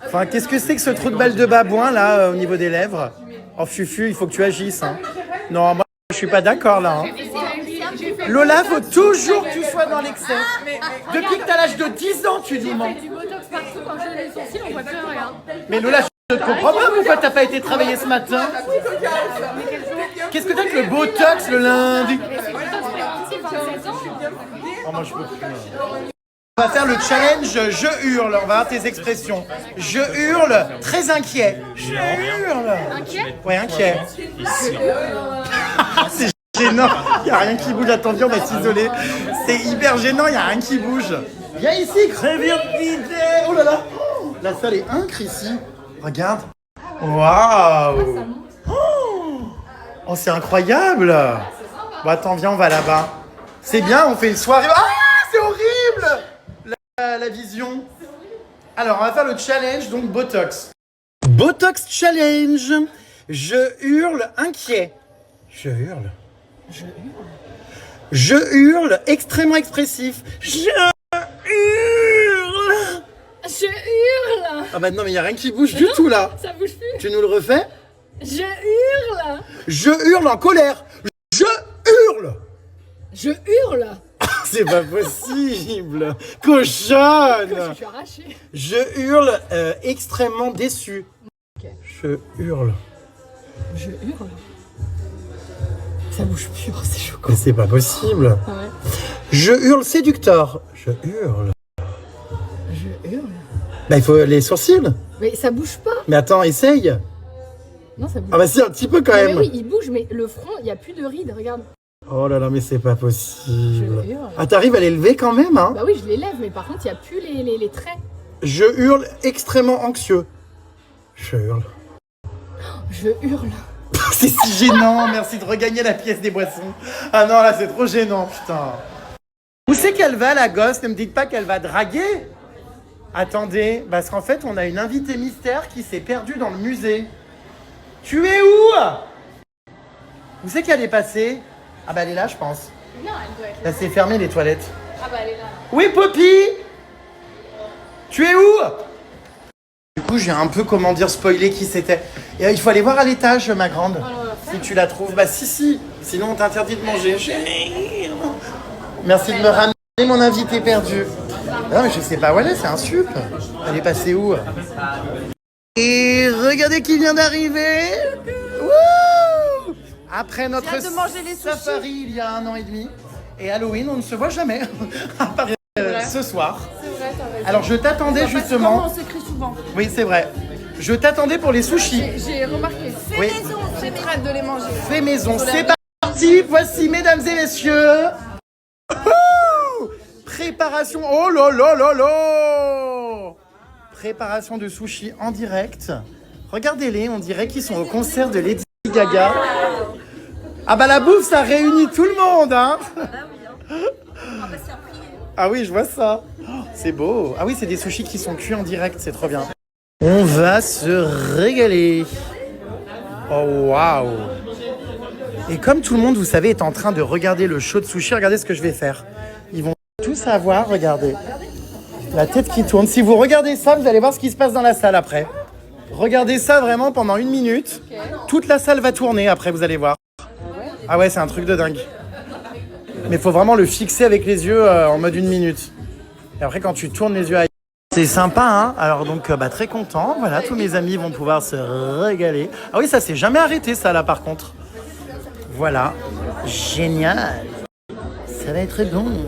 Enfin, qu'est-ce que c'est que ce trou de balle de babouin là au niveau des lèvres? Oh Fufu, il faut que tu agisses. Hein. Non, moi je suis pas d'accord là. Hein. Lola, faut toujours que tu sois dans l'excès. Depuis que t'as l'âge de 10 ans, tu nous mens. Du botox partout quand j'ai les sourcils, on voit plus rien. Mais Lola, je ne comprends pas pourquoi t'as pas été travailler ce matin. Qu'est-ce que t'as avec le botox le lundi? Oh, moi je peux plus. On va faire le challenge je hurle, on va voir tes expressions. Je hurle, très inquiet. Je hurle. Inquiet? Ouais, inquiet. C'est gênant, il n'y a rien qui bouge, attention, on va s'isoler. C'est hyper gênant, il n'y a rien qui bouge. Viens ici, crevure d'idée. Oh là là, la salle est incre ici. Regarde. Waouh. Oh, c'est incroyable. Bon, attends, viens, on va là-bas. C'est bien, on fait une soirée. Ah, c'est horrible. La vision. Alors, on va faire le challenge, donc Botox. Botox challenge. Je hurle inquiet. Je hurle. Je hurle extrêmement expressif. Je hurle. Je hurle! Ah bah non, mais il n'y a rien qui bouge du tout là. Ça bouge plus. Tu nous le refais? Je hurle! Je hurle en colère. Je hurle. Je hurle! C'est pas possible. Cochonne. Je suis arrachée. Je hurle extrêmement déçu. Je hurle. Je hurle. Ça bouge plus, oh, c'est chaud. Mais c'est pas possible. Ah ouais. Je hurle séducteur. Je hurle. Je hurle. Bah il faut les sourcils. Mais ça bouge pas. Mais attends, essaye. Non, ça bouge Ah bah si, un petit peu quand pas. même. Mais oui, il bouge, mais le front, il n'y a plus de rides, regarde. Oh là là, mais c'est pas possible. Je hurle. Ah, t'arrives à les lever quand même, hein? Bah oui, je les lève, mais par contre, il n'y a plus les traits. Je hurle extrêmement anxieux. Je hurle. Je hurle. C'est si gênant, merci de regagner la pièce des boissons. Ah non, là, c'est trop gênant, putain. Où c'est qu'elle va, la gosse? Ne me dites pas qu'elle va draguer. Attendez, parce qu'en fait, on a une invitée mystère qui s'est perdue dans le musée. Tu es où? Où c'est qu'elle est passée? Ah bah elle est là, je pense. Non, elle doit être Là, c'est fermé, les toilettes. Ah bah elle est là. Oui, Poppy? Tu es où? Du coup, j'ai un peu, comment dire, spoilé qui c'était. Et il faut aller voir à l'étage, ma grande. Si tu la trouves. Bah si. Sinon, on t'interdit de manger. Merci de me ramener mon invité perdu. Non, mais je sais pas où elle est, c'est un sup. Elle est passée où? Et regardez qui vient d'arriver. Wouh! Après notre J'ai hâte de manger les sushis. safari il y a 1 an et demi. Et Halloween, on ne se voit jamais. À part ce soir. C'est vrai, t'as raison. Alors je t'attendais Comment justement. on s'écrit souvent. Oui, c'est vrai. Je t'attendais pour les sushis. J'ai remarqué. Oui. J'ai très hâte de les manger. Fait maison, c'est parti. Voici, mesdames et messieurs. Ouh, préparation. Oh là là là là. Préparation de sushi en direct. Regardez-les, on dirait qu'ils sont au concert de Lady Gaga. Ah bah la bouffe, ça réunit tout le monde, hein. Ah oui, je vois ça. Oh, c'est beau. Ah oui, c'est des sushis qui sont cuits en direct, c'est trop bien. On va se régaler. Oh waouh. Et comme tout le monde, vous savez, est en train de regarder le show de sushi, regardez ce que je vais faire. Ils vont tous savoir, regardez. La tête qui tourne. Si vous regardez ça, vous allez voir ce qui se passe dans la salle après. Regardez ça vraiment pendant 1 minute. Toute la salle va tourner après, vous allez voir. Ah ouais, c'est un truc de dingue. Mais il faut vraiment le fixer avec les yeux en mode 1 minute. Et après, quand tu tournes les yeux ailleurs, c'est sympa, hein. Alors donc, très content. Voilà, tous mes amis vont pouvoir se régaler. Ah oui, ça s'est jamais arrêté, ça, là, par contre. Voilà. Génial. Ça va être bon.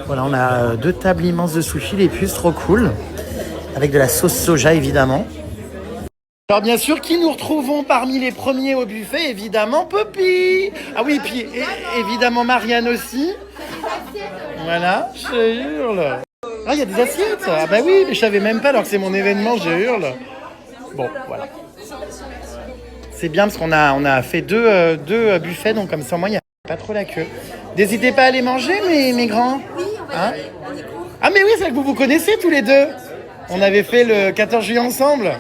Voilà, on a 2 tables immenses de sushi, les puces, trop cool. Avec de la sauce soja, évidemment. Alors bien sûr, qui nous retrouvons parmi les premiers au buffet? Évidemment, Poppy. Ah oui, puis évidemment Marianne aussi. Voilà, je hurle. Ah, il y a des assiettes. Ah bah oui, mais je savais même pas alors que c'est mon événement, je hurle. Bon, voilà. C'est bien parce qu'on a fait deux buffets, donc comme ça, moi, il n'y a pas trop la queue. N'hésitez pas à aller manger, mes grands. Oui, on va y aller, on y court. Ah mais oui, c'est vrai que vous vous connaissez tous les deux. On avait fait le 14 juillet ensemble.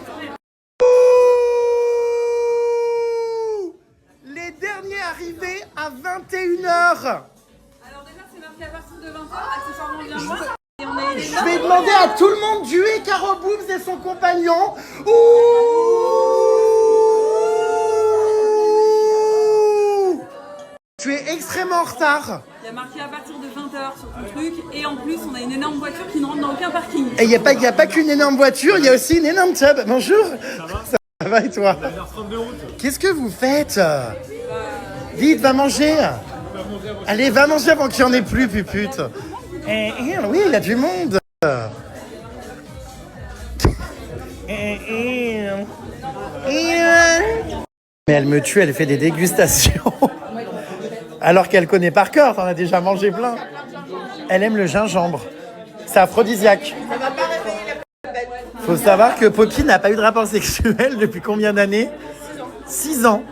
Les derniers arrivés à 21h. Alors déjà, c'est marqué à partir de 20h, accessoirement bien voir. Et on est... Je vais demander à tout le monde d'huer Caro Boobs et son compagnon. Ouh, tu es extrêmement en retard. Il y a marqué à partir de 20h sur ton truc. Et en plus, on a une énorme voiture qui ne rentre dans aucun parking. Et il n'y a pas qu'une énorme voiture, il y a aussi une énorme tub. Bonjour. Ça va et toi? Qu'est-ce que vous faites? Vite, va manger. Allez, va manger avant qu'il n'y en ait plus, pupute. Oui, il y a du monde. Mais elle me tue, elle fait des dégustations. Alors qu'elle connaît par cœur, t'en as déjà mangé plein. Elle aime le gingembre. C'est aphrodisiaque. Faut savoir que Poppy n'a pas eu de rapport sexuel depuis combien d'années? 6 ans.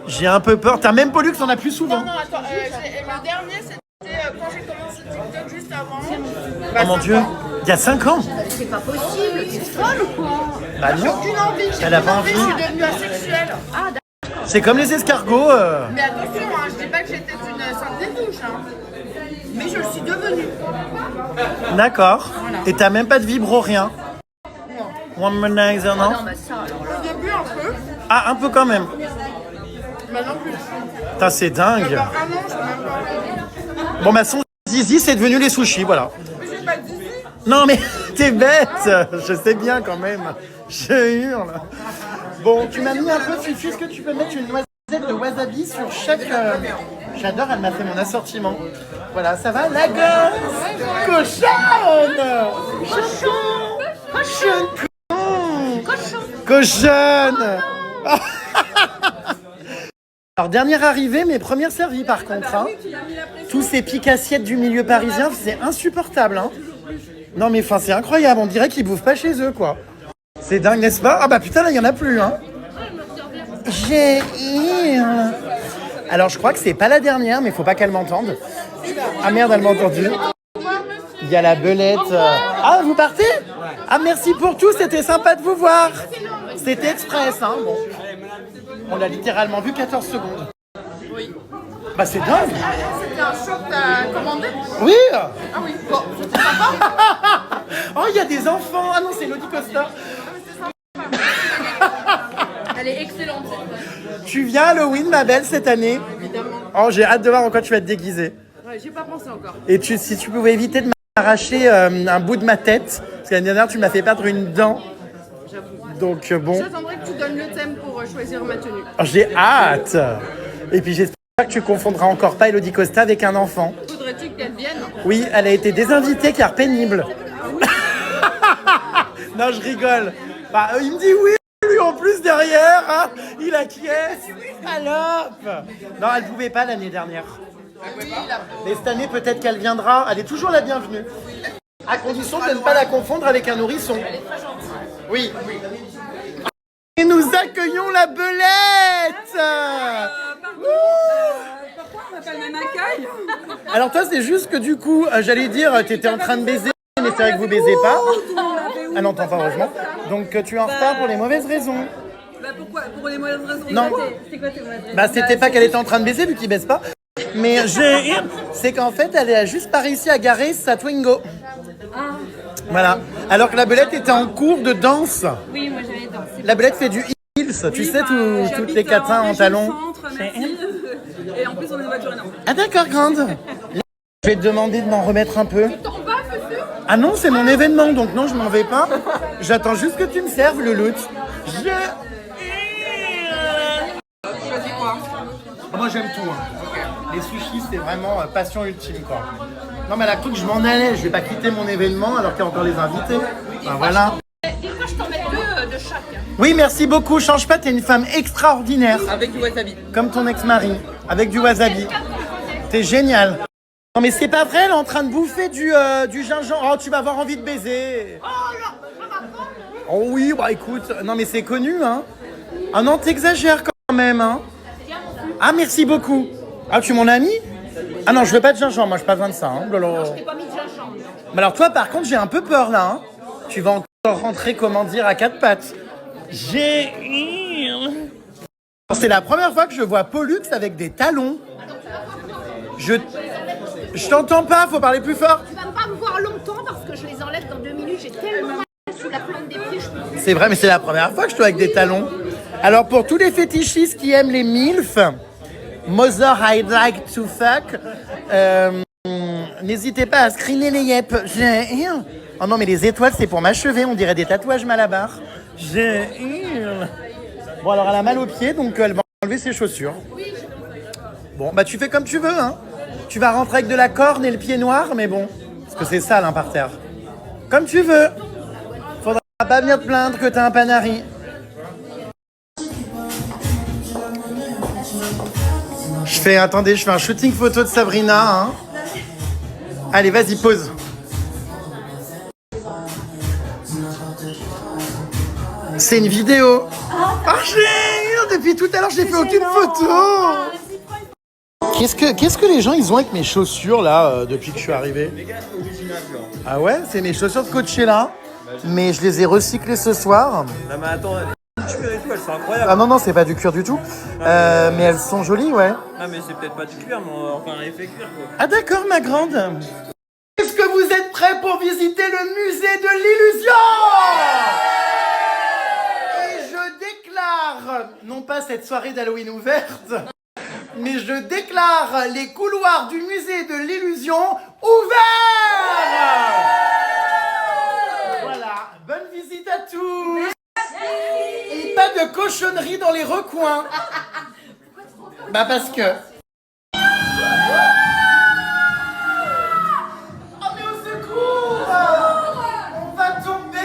J'ai un peu peur. T'as même Pollux, on a plus souvent. Non, attends, le dernier c'était quand j'ai commencé TikTok juste avant. Oh mon Dieu, il y a 5 ans. C'est pas possible, c'est folle ou quoi? Bah non. Aucune envie, j'ai Elle a plus pas envie, envie. je suis devenue asexuelle. Ah, C'est comme les escargots. mais attention, hein, je dis pas que j'étais une sainte des douches, hein. Mais je le suis devenue. D'accord. Et t'as même pas de vibro, rien? Womanizer, non? Au début, un peu. Ah, un peu quand même. Maintenant, plus. Putain, c'est dingue. Ah non, je sais même pas. Bon, bah, son zizi, c'est devenu les sushis, voilà. Mais j'ai pas dit. Non, mais t'es bête. Je sais bien quand même. Je hurle. Bon, tu m'as mis un peu, Fifi, est-ce que tu peux mettre une noisette de wasabi sur chaque... J'adore, elle m'a fait mon assortiment. Voilà, ça va? La gosse cochonne. Cochonne. Alors, dernière arrivée, mais première servie par contre. Hein. Tous ces pics assiettes du milieu parisien, c'est insupportable. Hein. Non mais enfin, c'est incroyable, on dirait qu'ils bouffent pas chez eux, quoi. C'est dingue, n'est-ce pas? Ah bah putain, là, il y en a plus, hein. J'ai... Alors, je crois que c'est pas la dernière, mais faut pas qu'elle m'entende. Ah merde, elle m'a entendu. Il y a la belette. Ah, vous partez? Ah, merci pour tout, c'était sympa de vous voir. C'était express, hein, bon. On l'a littéralement vu 14 secondes. Oui. Bah, c'est dingue. C'était un choc que t'as commandé? Oui. Ah oui, bon, c'était sympa. Oh, il y a des enfants. Ah non, c'est Lodi Costa. Elle est excellente. Tu viens à Halloween, ma belle, cette année? Évidemment. Oh, j'ai hâte de voir en quoi tu vas te déguiser. Ouais, j'y ai pas pensé encore. Et si tu pouvais éviter de m'arracher un bout de ma tête, parce que l'année dernière, tu m'as fait perdre une dent. J'avoue. Donc, bon, J'attendrai que tu donnes le thème pour choisir ma tenue. j'ai hâte. Et puis, j'espère que tu confondras encore pas Elodie Costa avec un enfant. Faudrait-il qu'elle vienne? Oui, elle a été désinvitée car pénible. Non, je rigole. Bah, il me dit oui. Lui en plus derrière, hein, il acquiesce. Salope. Non, elle pouvait pas l'année dernière. Mais cette année, peut-être qu'elle viendra. Elle est toujours la bienvenue. À condition de ne pas la confondre avec un nourrisson. Oui. Et nous accueillons la belette. Pourquoi on n'a pas le même accueil? Alors toi, c'est juste que du coup, j'allais dire, t'étais en train de baiser, mais c'est vrai que vous baisez pas. Ah non, t'entends pas, heureusement. Donc tu es en retard pour les mauvaises raisons. Bah pourquoi? Pour les mauvaises raisons? Non. C'est quoi tes mauvaises raisons? Bah c'était pas qu'elle était en train de baiser vu qu'il baisse pas. Mais c'est qu'en fait, elle a juste pas réussi à garer sa Twingo. Voilà. Alors que la belette était en cours de danse. Oui, moi j'avais dansé. La belette fait du heels, tu sais, toutes les catins en talons. Et en plus, on a une voiture énorme. Ah d'accord, grande. Je vais te demander de m'en remettre un peu. Ah non, c'est mon événement, donc non, je m'en vais pas. J'attends juste que tu me serves le loot. Moi j'aime tout. Les sushis, c'est vraiment passion ultime, quoi. Non, mais elle a cru que je m'en allais. Je vais pas quitter mon événement alors qu'il y a encore les invités. Ben voilà. Dis-moi, je t'en mets deux de chaque. Oui, merci beaucoup. Change pas, t'es une femme extraordinaire. Avec du wasabi. Comme ton ex-mari, avec du wasabi. T'es génial. Non, mais c'est pas vrai, elle est en train de bouffer du gingembre. Oh, tu vas avoir envie de baiser. Oh oui, bah écoute, non mais c'est connu, hein. Ah non, t'exagères quand même, hein. Ah, merci beaucoup. Ah, tu es mon ami? Ah non, je veux pas de gingembre, moi, j'ai pas besoin de ça, hein. Non, je t'ai pas mis de gingembre. Mais alors toi, par contre, j'ai un peu peur, là, hein. Tu vas encore rentrer, comment dire, à quatre pattes. C'est la première fois que je vois Pollux avec des talons. Je t'entends pas, faut parler plus fort. Tu vas pas me voir longtemps parce que je les enlève dans 2 minutes. J'ai tellement mal sous la plante des pieds. C'est vrai, mais c'est la première fois que je te vois avec des talons. Alors pour tous les fétichistes qui aiment les MILF, Mother I'd like to fuck, n'hésitez pas à screener les yep. Oh non, mais les étoiles, c'est pour m'achever, on dirait des tatouages Malabar. Bon, alors elle a mal aux pieds, donc elle va enlever ses chaussures. Bon, bah tu fais comme tu veux, hein. Tu vas rentrer avec de la corne et le pied noir, mais bon, parce que c'est sale, hein, par terre. Comme tu veux. Faudra pas venir te plaindre que t'as un panari. Attendez, je fais un shooting photo de Sabrina, hein. Allez, vas-y, pose. C'est une vidéo. Ah, depuis tout à l'heure, j'ai fait aucune photo. Qu'est-ce que les gens ils ont avec mes chaussures là depuis que je suis arrivé? Ah ouais, c'est mes chaussures de Coachella, mais je les ai recyclées ce soir. Non mais attends, du cuir et tout, elles sont incroyables. Ah non, c'est pas du cuir du tout, mais elles sont jolies, ouais. Ah mais c'est peut-être pas du cuir, mais enfin un effet cuir quoi. Ah d'accord, ma grande. Est-ce que vous êtes prêts pour visiter le musée de l'illusion? Et je déclare, non pas cette soirée d'Halloween ouverte, mais je déclare les couloirs du musée de l'illusion ouverts. Voilà, bonne visite à tous. Et pas de cochonnerie dans les recoins. Bah parce que... Oh mais au secours, on va tomber.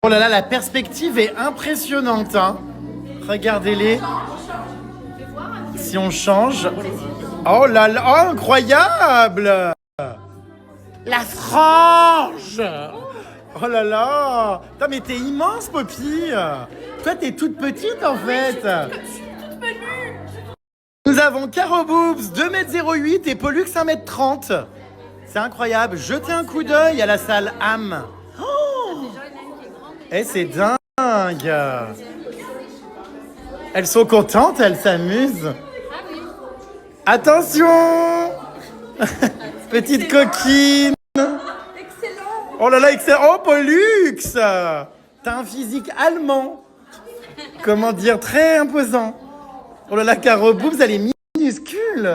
Oh là là, la perspective est impressionnante, hein. Regardez-les. Si on change... Oh là là, oh, incroyable. La frange. Oh là là. Putain, mais t'es immense, Poppy. Toi, t'es toute petite, en fait. Nous avons Caro Boobs, 2m08 et Pollux, 1m30. C'est incroyable. Jetez un coup d'œil à la salle âme. Eh, c'est dingue. Elles sont contentes, elles s'amusent. Attention. Petite coquine. Excellent. Oh là là, excellent. Oh, Pollux. T'as un physique allemand. Comment dire, très imposant. Oh là là, Caro Boobs, elle est minuscule.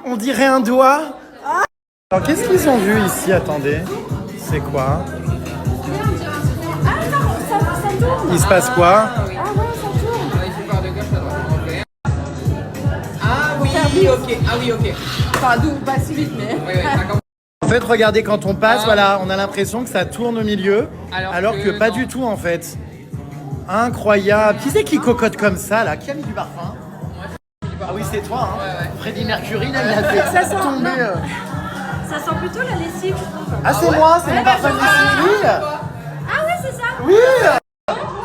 On dirait un doigt. Alors, qu'est-ce qu'ils ont vu ici? Attendez. C'est quoi? Il se passe quoi? Ah oui, ok. Ah oui, ok. Enfin, d'où pas si vite, mais. Oui, d'accord. En fait, regardez, quand on passe, voilà, on a l'impression que ça tourne au milieu, alors que pas du tout, en fait. Incroyable. Qui c'est qui cocotte comme ça, là? Qui a mis du parfum? Ah oui, c'est toi, hein? Freddie Mercury, là, il a fait Ça sent tomber. Ça sent plutôt la lessive, je trouve. Ah, c'est moi, c'est mon parfum de Lily. Ah ouais, c'est ça. Oui.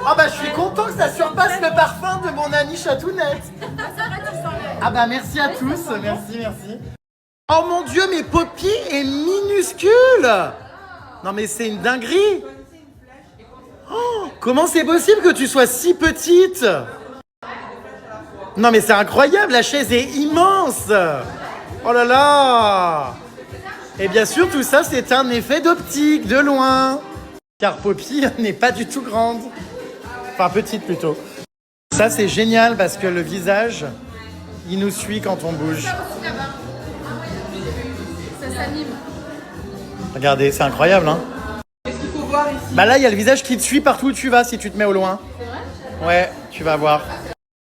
Ah bah, je suis content que ça surpasse le parfum de mon ami Chatounette. Ah bah, merci à tous, merci. Oh mon Dieu, mais Poppy est minuscule. Non mais c'est une dinguerie. Oh, comment c'est possible que tu sois si petite? Non mais c'est incroyable, la chaise est immense. Oh là là. Et bien sûr, tout ça, c'est un effet d'optique, de loin. Car Poppy n'est pas du tout grande. Enfin, petite plutôt. Ça, c'est génial parce que le visage, il nous suit quand on bouge. Ça s'anime. Regardez, c'est incroyable, hein? Qu'est-ce qu'il faut voir ici? Bah là, il y a le visage qui te suit partout où tu vas si tu te mets au loin. C'est vrai? Ouais, tu vas voir.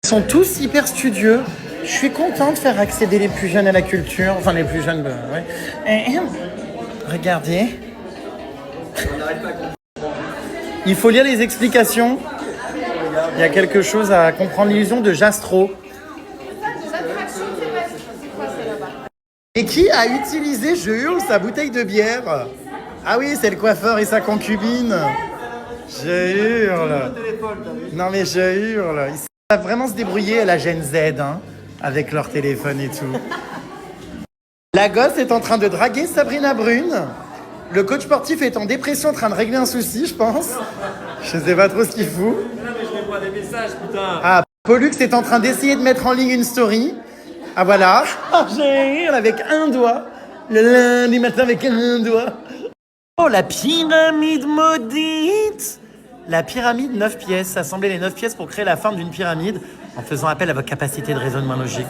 Ils sont tous hyper studieux. Je suis content de faire accéder les plus jeunes à la culture. Enfin, les plus jeunes, ouais. Regardez. Il faut lire les explications. Il y a quelque chose à comprendre. L'illusion de Jastro. Et qui a utilisé, je hurle, sa bouteille de bière? Ah oui, c'est le coiffeur et sa concubine. Je hurle. Non mais je hurle. Ils savent vraiment se débrouiller à la Gen Z, hein, avec leur téléphone et tout. La gosse est en train de draguer Sabrina Brune. Le coach sportif est en dépression en train de régler un souci, je pense. Je sais pas trop ce qu'il fout. Non, mais je réponds à des messages, putain. Ah, Pollux est en train d'essayer de mettre en ligne une story. Ah voilà. Ah, j'ai rire avec un doigt. Le lundi matin avec un doigt. Oh, la pyramide maudite. La pyramide 9 pièces. Assembler les 9 pièces pour créer la forme d'une pyramide en faisant appel à votre capacité de raisonnement logique.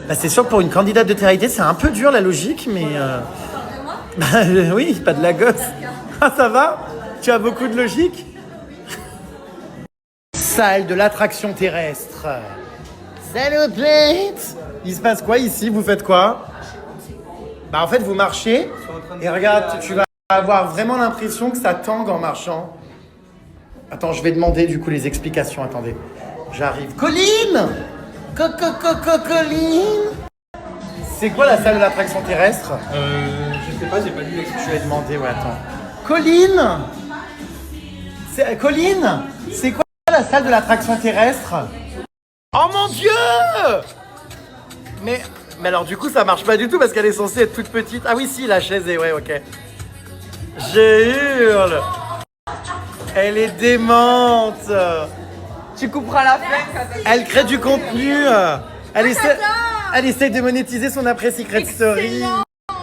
Bah, c'est sûr que pour une candidate de télé, c'est un peu dur la logique, mais... Bah, oui, pas de la gosse. Ah, ça va? Tu as beaucoup de logique? Salle de l'attraction terrestre. Salopette. Il se passe quoi ici? Vous faites quoi? Bah en fait, vous marchez et regarde, tu vas avoir vraiment l'impression que ça tangue en marchant. Attends, je vais demander du coup les explications. Attendez, j'arrive. Colline! Colline! C'est quoi la salle de l'attraction terrestre? Je sais pas, j'ai pas lu l'explication. Je vais demander, ouais, attends. Colline! Colline! C'est quoi la salle de l'attraction terrestre? Oh mon Dieu! Mais alors du coup ça marche pas du tout parce qu'elle est censée être toute petite. Ah oui si, la chaise est... Ouais, ok. Je hurle. Elle est démente. Tu couperas la fin. Elle crée du contenu. Elle essaie de monétiser son après Secret Story.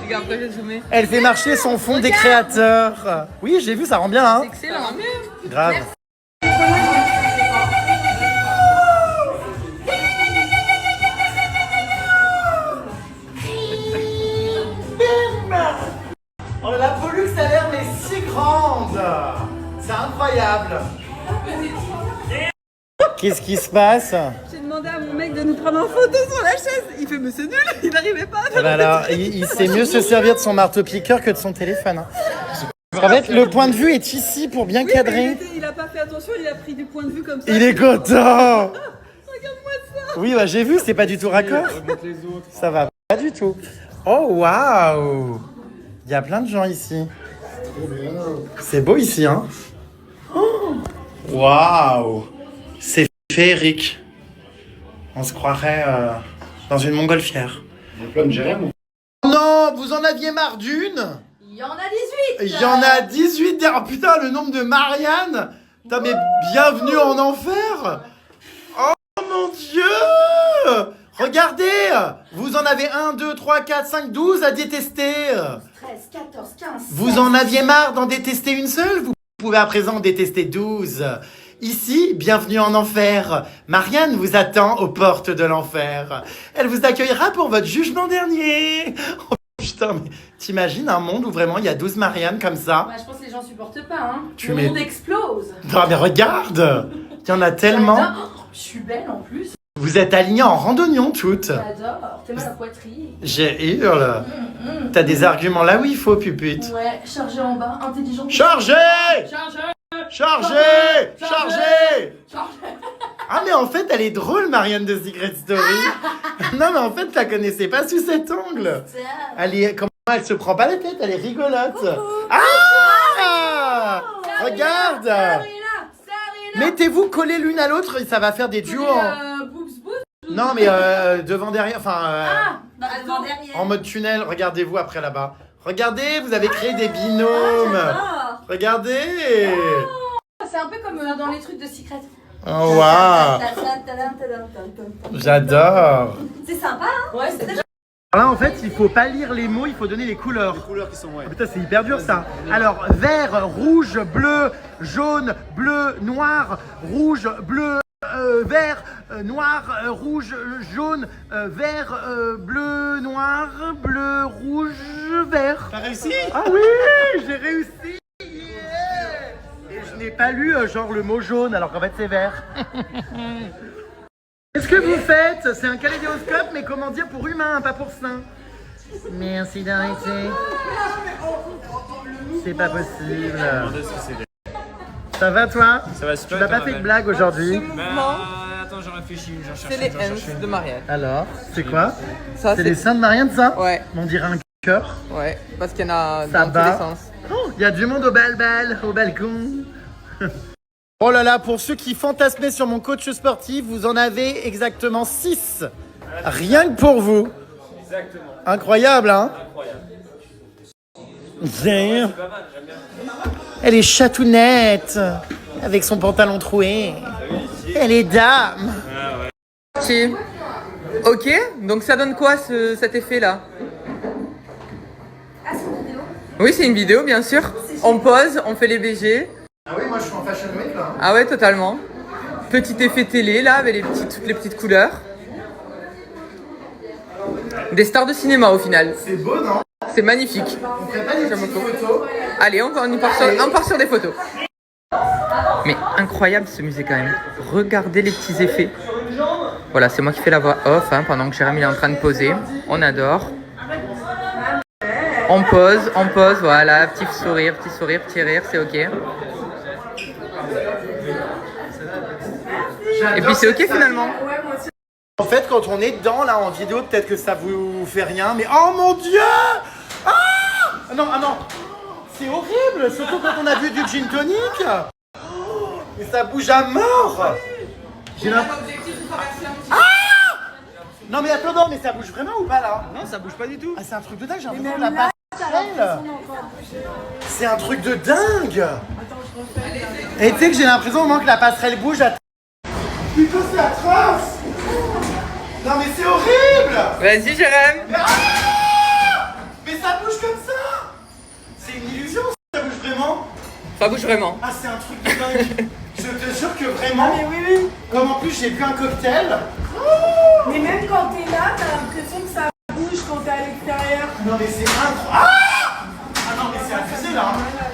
Regarde, après j'ai zoomé. Elle fait marcher son fonds des créateurs. Oui, j'ai vu, ça rend bien, hein. Excellent. Grave. Oh, la Pollux a l'air mais si grande. C'est incroyable. Qu'est-ce qui se passe? J'ai demandé à mon mec de nous prendre en photo sur la chaise. Il fait, mais c'est nul, il n'arrivait pas à faire. Voilà, il sait mieux se servir de son marteau-piqueur que de son téléphone. Hein. En fait, le point de vue est ici pour bien cadrer. Il a pas fait attention, il a pris du point de vue comme ça. Il est content. Regarde-moi ça. Oui, bah, j'ai vu, c'est pas du tout raccord. Ça va pas du tout. Oh, waouh. Il y a plein de gens ici. C'est beau ici, hein. Waouh. C'est féerique. On se croirait dans une montgolfière. Non, vous en aviez marre d'une? Il y en a 18. Il y en a 18 derrière. Oh, putain, le nombre de Marianne. Putain, mais bienvenue en enfer. Oh mon Dieu. Regardez. Vous en avez 1, 2, 3, 4, 5, 12 à détester. 13, 14, 15. Vous en aviez marre d'en détester une seule? Vous pouvez à présent en détester 12. Ici, bienvenue en enfer. Marianne vous attend aux portes de l'enfer. Elle vous accueillera pour votre jugement dernier. Oh, putain. Putain, mais t'imagines un monde où vraiment il y a 12 Marianne comme ça? Bah, je pense que les gens supportent pas, hein. Tu Le mets- monde explose. Non mais regarde, il y en a tellement. J'adore. Oh, je suis belle en plus. Vous êtes alignées en randonnion toutes. J'adore. T'aimes la poitrine. J'ai hurle. T'as des arguments là où il faut, pupute. Ouais, chargé en bas, intelligent. Chargez! Chargé. Chargez! Chargez! Chargé. Ah mais en fait elle est drôle Marianne de Secret Story. Non mais en fait je la connaissais pas sous cet angle. Comment elle se prend pas la tête, elle est rigolote. Ah! Regarde! Sarina. Mettez-vous collés l'une à l'autre et ça va faire des duos en... Boobs. Non mais devant derrière, enfin Bah, devant derrière. en mode tunnel, regardez-vous après là-bas. Regardez, vous avez créé des binômes. Regardez. C'est un peu comme dans les trucs de Secret. Oh waouh. J'adore. C'est sympa, hein? Ouais, c'est Là en fait il faut pas lire les mots, il faut donner les couleurs. Les couleurs qui sont ouais. Putain c'est hyper dur ça. Alors vert, rouge, bleu, jaune, bleu, noir, rouge, bleu, vert, noir, rouge, jaune, vert, bleu, noir, bleu, rouge, vert. T'as réussi? Ah oui, j'ai réussi. Yeah. Et je n'ai pas lu genre le mot jaune alors qu'en fait c'est vert. Qu'est-ce que vous faites? C'est un kaléidoscope, mais comment dire pour humain, pas pour sain. Merci d'arrêter. C'est pas possible. Ça va toi? Ça va Tu super. n'as pas fait de blague aujourd'hui? Attends, j'en réfléchis. C'est les hands de Marianne. Alors, c'est quoi? Ça, C'est les seins de Marianne ça? Ouais, On dirait un cœur. ouais, parce qu'il y en a Ça dans tous va. les sens. Oh, il y a du monde au bal-bal, au balcon. Oh là là, pour ceux qui fantasmaient sur mon coach sportif, vous en avez exactement 6. Rien que pour vous. Exactement. Incroyable, hein? Incroyable. Bien. Pas mal, j'aime bien. Elle est chatounette, avec son pantalon troué. Elle est dame. Si. Ok, donc ça donne quoi cet effet-là? Ah, c'est une vidéo? Oui, c'est une vidéo, bien sûr. On pose, on fait les BG. Ah oui, moi je suis en fashion week là. Ah ouais, totalement. Petit effet télé, là, avec toutes les petites couleurs. Des stars de cinéma, au final. C'est beau, non? C'est magnifique. On fait pas des J'aime petites beaucoup. photos. Allez, on part sur des photos. Mais incroyable ce musée quand même. Regardez les petits effets. Voilà, c'est moi qui fais la voix off hein, pendant que Jérémy est en train de poser. On adore. On pose, voilà, petit sourire, petit rire, c'est ok. Et puis c'est ok finalement. En fait, quand on est dedans, là, en vidéo, peut-être que ça vous fait rien, mais oh mon Dieu! Ah! Non, ah non! C'est horrible, surtout quand on a vu du gin tonic! Oh, mais ça bouge à mort! J'ai l'impression... Ah! Non mais attends, non, mais ça bouge vraiment ou pas, là? Non, ça bouge pas du tout. Ah, c'est un truc de dingue, j'ai l'impression que la passerelle! C'est un truc de dingue! Et tu sais que j'ai l'impression au moment que la passerelle bouge, putain, c'est atroce! Non mais c'est horrible! Vas-y Jérémy. Mais ça bouge comme ça! C'est une illusion, ça bouge vraiment! Ça bouge vraiment. Ah c'est un truc de dingue! Je te jure que vraiment, comme en plus j'ai bu un cocktail. Mais même quand t'es là, t'as l'impression que ça bouge quand t'es à l'extérieur. Non mais c'est incroyable! Ah non mais c'est abusé là!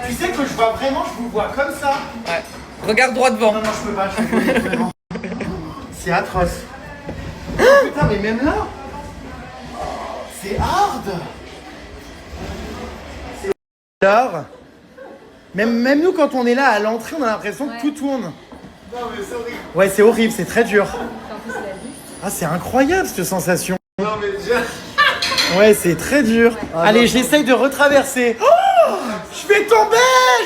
Tu sais que je vois vraiment, je vous vois comme ça! Ouais. Regarde droit devant. Non non je peux pas, je peux pas, vraiment. C'est atroce! Oh, putain mais même là! C'est hard! Alors, même nous quand on est là à l'entrée, on a l'impression que tout tourne. Non mais c'est horrible. Ouais c'est horrible, c'est très dur. Ah c'est incroyable cette sensation. Non mais déjà... Ouais c'est très dur. Allez j'essaye de retraverser. Oh, je vais tomber.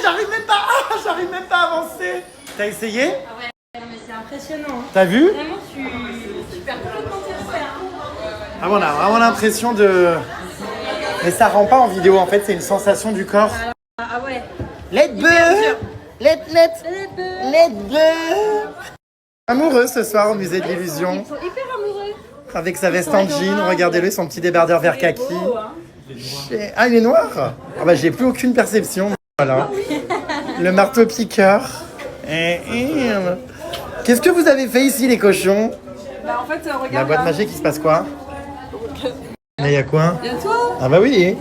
J'arrive même pas à avancer. T'as essayé? Ah ouais, non, mais c'est impressionnant. Hein. T'as vu? Vraiment, tu perds complètement tes repères. Ah bon, on a vraiment l'impression de... Mais ça rend pas en vidéo en fait, c'est une sensation du corps. Ah ouais. Let go. Let go. Amoureux ce soir au musée de l'illusion. Ils sont hyper amoureux. Avec sa veste en jean, regardez-le, son petit débardeur vert kaki. Ah, il est noir? Ah bah j'ai plus aucune perception. Voilà. Le marteau piqueur. Qu'est-ce que vous avez fait ici les cochons? Bah en fait, regarde La boîte là. magique, il se passe quoi? Mais il y a quoi? Il y a toi. Ah bah oui.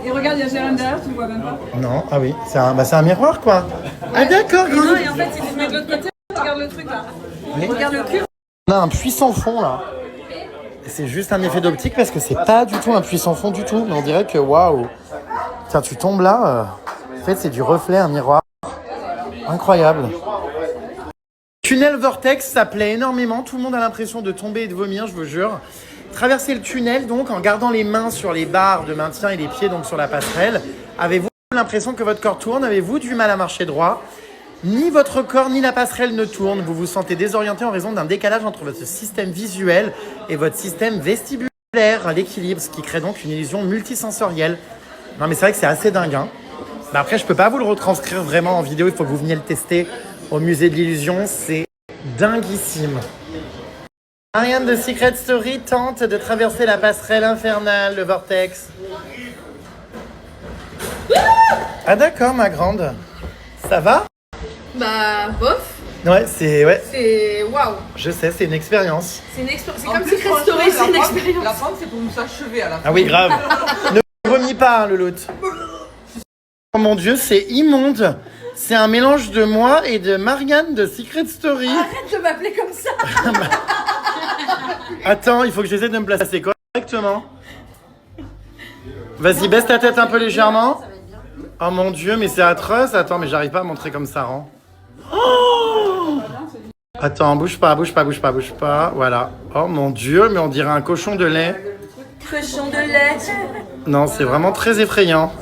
Et regarde, il y a Jérém derrière, tu le vois même pas. Non, ah oui, c'est un miroir quoi. Ah d'accord, Et non, et en fait, il se met de l'autre côté. Regarde le truc là. Regarde le cul. On a un puits sans fond là. Et c'est juste un effet d'optique parce que c'est pas du tout un puits sans fond du tout. Mais on dirait que waouh. Tiens, tu tombes là. En fait, c'est du reflet, un miroir. Incroyable. Tunnel Vortex, ça plaît énormément. Tout le monde a l'impression de tomber et de vomir, je vous jure. Traverser le tunnel donc en gardant les mains sur les barres de maintien et les pieds donc sur la passerelle. Avez-vous l'impression que votre corps tourne? Avez-vous du mal à marcher droit? Ni votre corps ni la passerelle ne tournent. Vous vous sentez désorienté en raison d'un décalage entre votre système visuel et votre système vestibulaire, l'équilibre, ce qui crée donc une illusion multisensorielle. Non mais c'est vrai que c'est assez dingue. Hein. Bah après, je peux pas vous le retranscrire vraiment en vidéo. Il faut que vous veniez le tester au musée de l'illusion. C'est dinguissime. Marianne de Secret Story tente de traverser la passerelle infernale, le vortex. Ah d'accord, ma grande. Ça va? Bah, bof. Ouais, c'est... C'est waouh. Je sais, c'est une expérience. C'est une expérience. C'est comme Secret Story, c'est une expérience. La femme, c'est pour nous achever à la fin. Ah oui, grave. Ne vomis pas, hein, le loot. Oh mon Dieu, c'est immonde. C'est un mélange de moi et de Marianne de Secret Story. Arrête de m'appeler comme ça. Attends, il faut que j'essaie de me placer correctement. Vas-y, baisse ta tête un peu légèrement. Oh mon Dieu, mais c'est atroce. Attends, mais j'arrive pas à montrer comme ça rend. Oh attends, bouge pas, bouge pas, bouge pas, bouge pas. Voilà. Oh mon Dieu, mais on dirait un cochon de lait. Cochon de lait. Non, c'est vraiment très effrayant.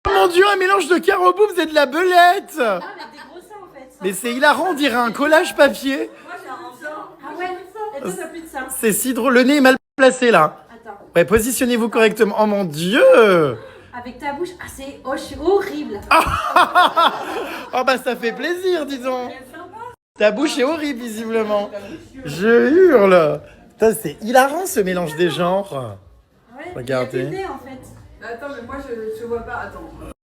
Oh mon Dieu, un mélange de caroboubs et de la belette. Ah, mais t'es gros ça en fait. Mais c'est hilarant, on dirait un collage papier. Moi j'ai un ça. Ah ouais. Et toi t'as plus de ça. C'est si drôle. Le nez est mal placé là. Attends. Ouais, positionnez-vous correctement. Oh mon Dieu. Avec ta bouche, c'est horrible. Oh bah ça fait plaisir, disons. Ta bouche est horrible, visiblement. Je hurle. Putain, c'est hilarant ce mélange des genres. Ouais, regardez. il y a tes nez, en fait. Attends, mais moi je vois pas. Attends.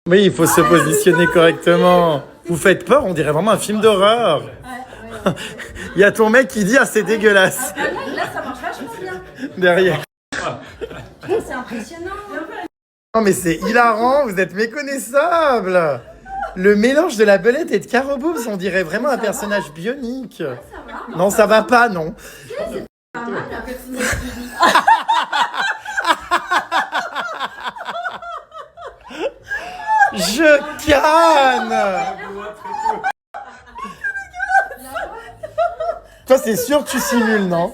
Oui, il faut se positionner correctement. Vous faites peur, on dirait vraiment un film d'horreur. Ouais. Il y a ton mec qui dit « Ah, c'est dégueulasse Ah, là, ça marche vachement bien. » derrière. C'est impressionnant. Non mais c'est hilarant, vous êtes méconnaissables. Le mélange de la belette et de caroboubs, on dirait vraiment un personnage bionique. Ça va. Non, ça va pas, non. Pas mal, la personnage. Je canne. Toi, c'est sûr que tu simules, non?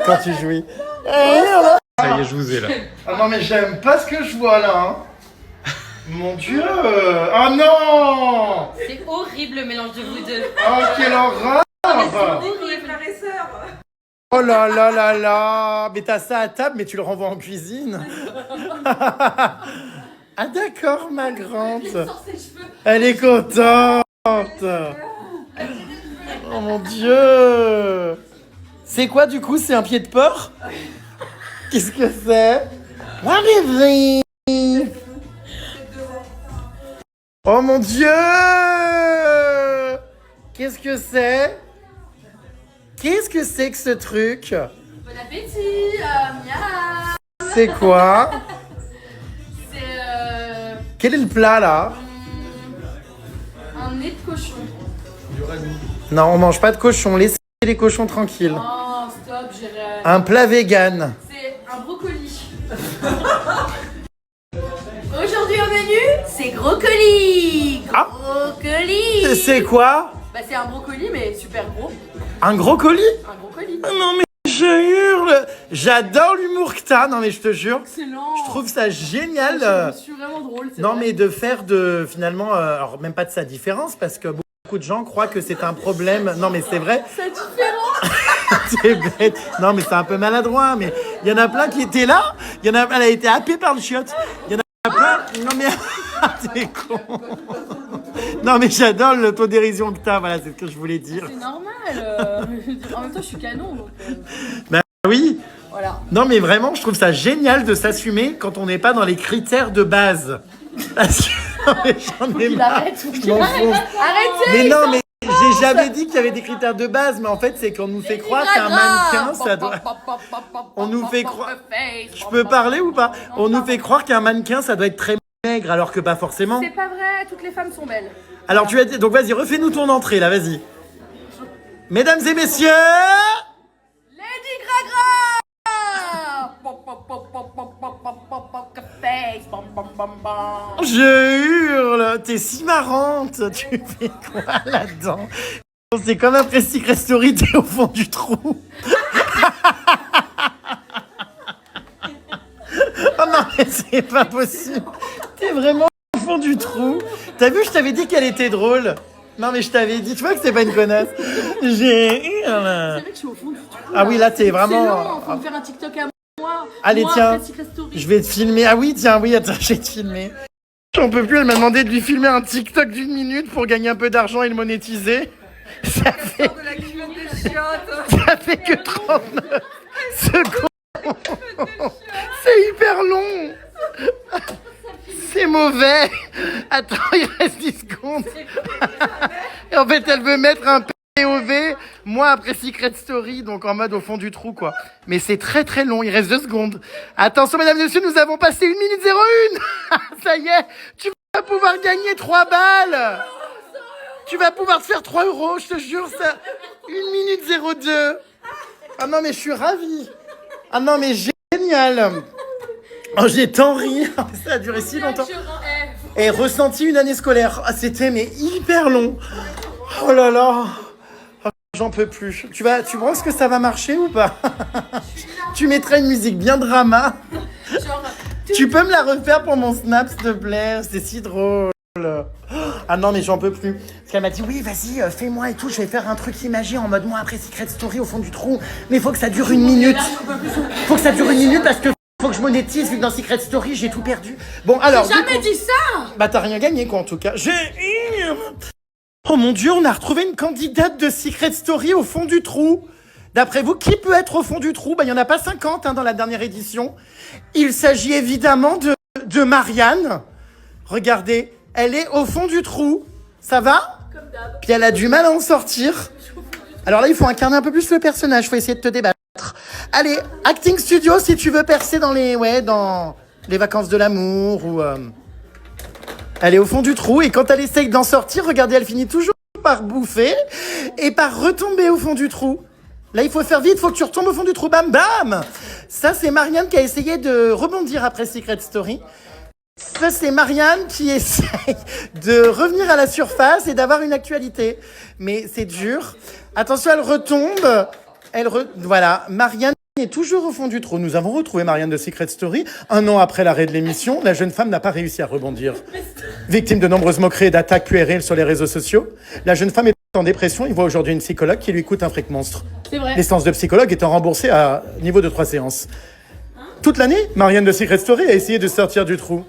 Quand tu jouis. Ça y est, je vous ai là. Ah non, mais j'aime pas ce que je vois là. Hein. Mon Dieu. Oh non. C'est horrible le mélange de vous deux. Oh, quelle horreur. Les frères et sœurs. Oh là là là là. Mais t'as ça à table, mais tu le renvoies en cuisine. Ah d'accord, ma grande. Elle est contente. Oh mon Dieu. C'est quoi du coup? C'est un pied de porc? Qu'est-ce que c'est? Oh mon Dieu. Qu'est-ce que c'est? Qu'est-ce que c'est que ce truc? Bon appétit, miam. C'est quoi? C'est Quel est le plat là? un nez de cochon. Non, on mange pas de cochon. Laissez les cochons tranquilles. Oh, stop, j'irai. Un plat vegan. C'est un brocoli. Aujourd'hui au menu, c'est brocoli. Ah. Brocoli. C'est quoi? Bah c'est un brocoli mais super gros. Un gros colis? Un brocoli. Ah non mais je hurle. J'adore l'humour que t'as. Non mais je te jure. Excellent. Je trouve ça génial. Je suis vraiment drôle. c'est Non vrai. mais de faire de finalement, alors même pas de sa différence parce que beaucoup de gens croient que c'est un problème. Non mais c'est vrai. C'est différent. T'es bête. Non mais c'est un peu maladroit. Mais il y en a plein qui étaient là. Il y en a, elle a été happée par le chiotte. Il y en a plein. Non mais t'es con. Non mais j'adore l'autodérision que t'as. Voilà, c'est ce que je voulais dire. C'est normal. En même temps, je suis canon. Donc, Bah oui. voilà. Non mais vraiment, je trouve ça génial de s'assumer quand on n'est pas dans les critères de base. Parce que non, mais j'en ai Qu'il marre. arrête, faut Je qu'il m'en arrête. fous. Arrêtez. Mais non mais j'ai j'avais dit qu'il y avait des critères de base, mais en fait, c'est qu'on nous fait croire qu'un mannequin, ça doit... On nous fait croire... Je peux parler ou pas? On nous fait croire qu'un mannequin, ça doit être très maigre, alors que pas forcément. C'est pas vrai, toutes les femmes sont belles. Alors tu as dit... Donc vas-y, refais-nous ton entrée, là, vas-y. Mesdames et messieurs... Lady Gragra. Je hurle, t'es si marrante, tu fais quoi là-dedans? C'est comme après Secret Story, t'es au fond du trou. Oh non, mais c'est pas possible. T'es vraiment au fond du trou. T'as vu, je t'avais dit qu'elle était drôle. Non mais je t'avais dit, tu vois que c'est pas une connasse. J'ai hurle. C'est vrai que je suis au fond du trou. Ah oui, là t'es vraiment... C'est long, faut me faire un TikTok à moi. Allez moi, tiens, après Secret Story. je vais te filmer. Ah oui, tiens, oui, attends, je vais te filmer. J'en peux plus, elle m'a demandé de lui filmer un TikTok d'1 minute pour gagner un peu d'argent et le monétiser. Ça fait que 39 secondes. C'est hyper long. C'est mauvais. Attends, il reste 10 secondes. Et en fait, elle veut mettre un POV, moi après Secret Story, donc en mode au fond du trou, quoi. Mais c'est très très long, il reste 2 secondes. Attention, mesdames et messieurs, nous avons passé 1 minute 01. Ça y est, tu vas pouvoir gagner 3 balles. Tu vas pouvoir te faire 3 €, je te jure, ça. 1 minute 02. Ah non, mais je suis ravie. Ah non, mais génial. Oh, j'ai tant ri. Ça a duré si longtemps. Et ressenti une année scolaire. Ah, c'était mais hyper long. Oh là là. Oh, j'en peux plus. Tu penses que ça va marcher ou pas? Tu mettrais une musique bien drama. Tu peux me la refaire pour mon snap, s'il te plaît? C'est si drôle. Ah non mais j'en peux plus. Parce qu'elle m'a dit oui vas-y fais-moi et tout, je vais faire un truc imagé en mode moi après Secret Story au fond du trou. Mais il faut que ça dure 1 minute. Faut que ça dure 1 minute parce que faut que je monétise vu que dans Secret Story j'ai tout perdu. Bon alors... J'ai jamais dit ça. Bah t'as rien gagné quoi en tout cas. Oh mon dieu, on a retrouvé une candidate de Secret Story au fond du trou. D'après vous, qui peut être au fond du trou? Bah il n'y en a pas 50 dans la dernière édition. Il s'agit évidemment de Marianne. Regardez. Elle est au fond du trou. Ça va? Comme d'hab. Puis elle a du mal à en sortir. Alors là, il faut incarner un peu plus le personnage. Il faut essayer de te débattre. Allez, Acting Studio, si tu veux percer dans les vacances de l'amour ou... Elle est au fond du trou et quand elle essaye d'en sortir, regardez, elle finit toujours par bouffer et par retomber au fond du trou. Là, il faut faire vite, il faut que tu retombes au fond du trou. Bam, bam! Ça, c'est Marianne qui a essayé de rebondir après Secret Story. Ça, c'est Marianne qui essaye de revenir à la surface et d'avoir une actualité. Mais c'est dur. Attention, elle retombe. Voilà, Marianne est toujours au fond du trou. Nous avons retrouvé Marianne de Secret Story. 1 an après l'arrêt de l'émission, la jeune femme n'a pas réussi à rebondir. Victime de nombreuses moqueries et d'attaques puériles sur les réseaux sociaux, la jeune femme est en dépression. Il voit aujourd'hui une psychologue qui lui coûte un fric monstre. C'est vrai. Les séances de psychologue étant remboursées à niveau de 3 séances. Toute l'année, Marianne de Secret Story a essayé de sortir du trou.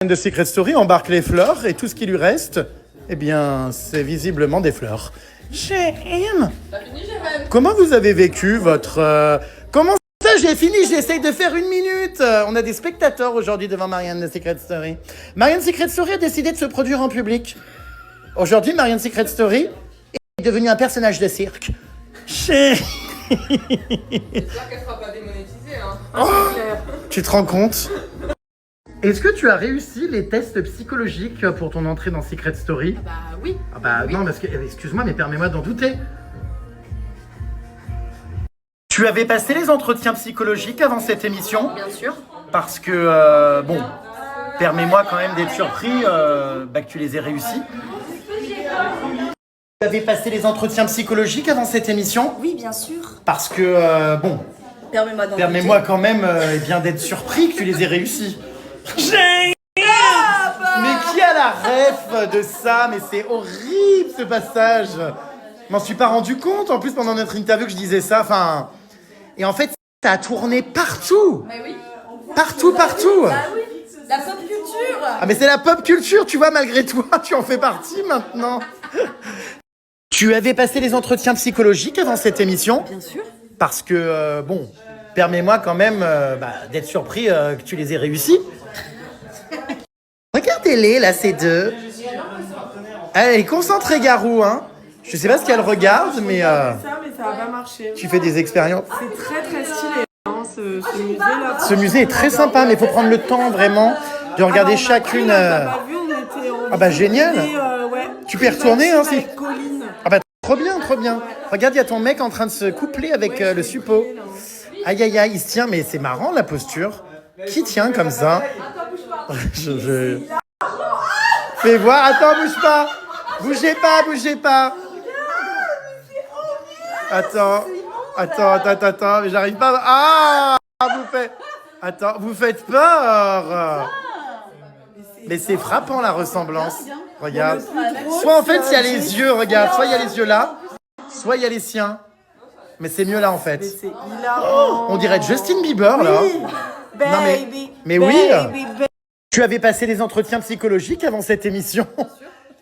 De Secret Story embarque les fleurs et tout ce qui lui reste, eh bien, c'est visiblement des fleurs. J'aime. Comment vous avez vécu votre... Comment ça, j'ai fini, j'essaye de faire 1 minute. On a des spectateurs aujourd'hui devant Marianne de Secret Story. Marianne Secret Story a décidé de se produire en public. Aujourd'hui, Marianne Secret Story est devenue un personnage de cirque. J'espère qu'elle sera pas démonétisée, hein. Oh, tu te rends compte? Est-ce que tu as réussi les tests psychologiques pour ton entrée dans Secret Story? Bah oui. Ah bah oui. Non, parce que, excuse-moi, mais permets-moi d'en douter. Tu avais passé les entretiens psychologiques avant cette émission? Bien sûr. Parce que, permets-moi quand même d'être surpris que tu les aies réussis. Tu avais passé les entretiens psychologiques avant cette émission? Oui, bien sûr. Parce que, Permets-moi quand même d'être surpris que tu les aies réussis. Mais qui a la ref de ça? Mais c'est horrible ce passage. Je m'en suis pas rendu compte en plus pendant notre interview que je disais ça. Enfin, et en fait, ça a tourné partout. Mais oui. Partout. Bah oui. La pop culture. Ah mais c'est la pop culture, tu vois, malgré toi, tu en fais partie maintenant. Tu avais passé les entretiens psychologiques avant cette émission? Bien sûr. Parce que, permets-moi quand même d'être surpris que tu les aies réussis. Regardez-les, là, ces deux. Allez, concentrez, Garou, hein. Je sais pas ce qu'elle regarde, mais Ça, mais ça va pas marcher. tu fais des expériences. C'est très très stylé, hein, ce musée-là. Ce musée est très sympa, mais il faut prendre le temps vraiment de regarder chacune. T'as vu, on était en Ah bah génial. ouais. Tu peux y retourner, hein, si. Avec Colline. Ah bah trop bien, trop bien. Regarde, il y a ton mec en train de se coupler avec le suppôt. Aïe aïe aïe, il se tient, mais c'est marrant la posture. Qui tient comme ça? Fais voir, attends, bouge pas. Bougez pas, bougez pas. Attends, mais j'arrive pas. Ah, vous faites peur. Mais c'est frappant la ressemblance. Regarde. Soit en fait il y a les yeux, regarde. Soit il y a les yeux là, soit il y a les siens. Mais c'est mieux là en fait. On dirait Justin Bieber là. Non mais oui. Tu avais passé des entretiens psychologiques avant cette émission.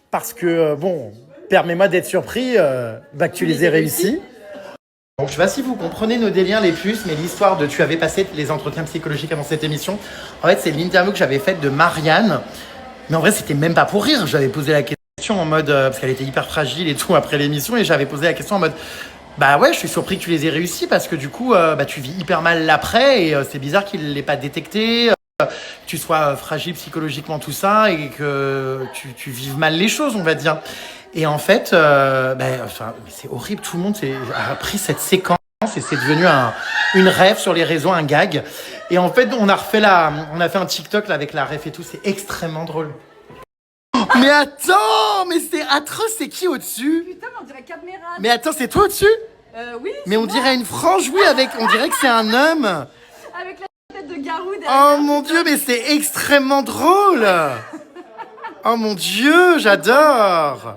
Parce que bon, permets-moi d'être surpris que tu les aies réussis. Donc, je sais pas si vous comprenez nos délires les puces, mais l'histoire de tu avais passé les entretiens psychologiques avant cette émission, en fait, c'est l'interview que j'avais faite de Marianne. Mais en vrai, c'était même pas pour rire. J'avais posé la question en mode, parce qu'elle était hyper fragile et tout après l'émission, et j'avais posé la question en mode, bah ouais, je suis surpris que tu les aies réussis parce que du coup, tu vis hyper mal l'après et c'est bizarre qu'il l'ait pas détecté, que tu sois fragile psychologiquement, tout ça, et que tu vives mal les choses, on va dire. Et en fait, c'est horrible, tout le monde a pris cette séquence et c'est devenu une ref sur les réseaux, un gag. Et en fait, on a fait un TikTok là, avec la ref et tout, c'est extrêmement drôle. Mais attends, mais c'est atroce, c'est qui au-dessus? Putain, mais on dirait caméra. Mais attends, c'est toi au-dessus? Oui. Mais on dirait une frange, oui, on dirait que c'est un homme. Avec la tête de Garou derrière. Oh mon Dieu, mais c'est extrêmement drôle. Oh mon Dieu, j'adore.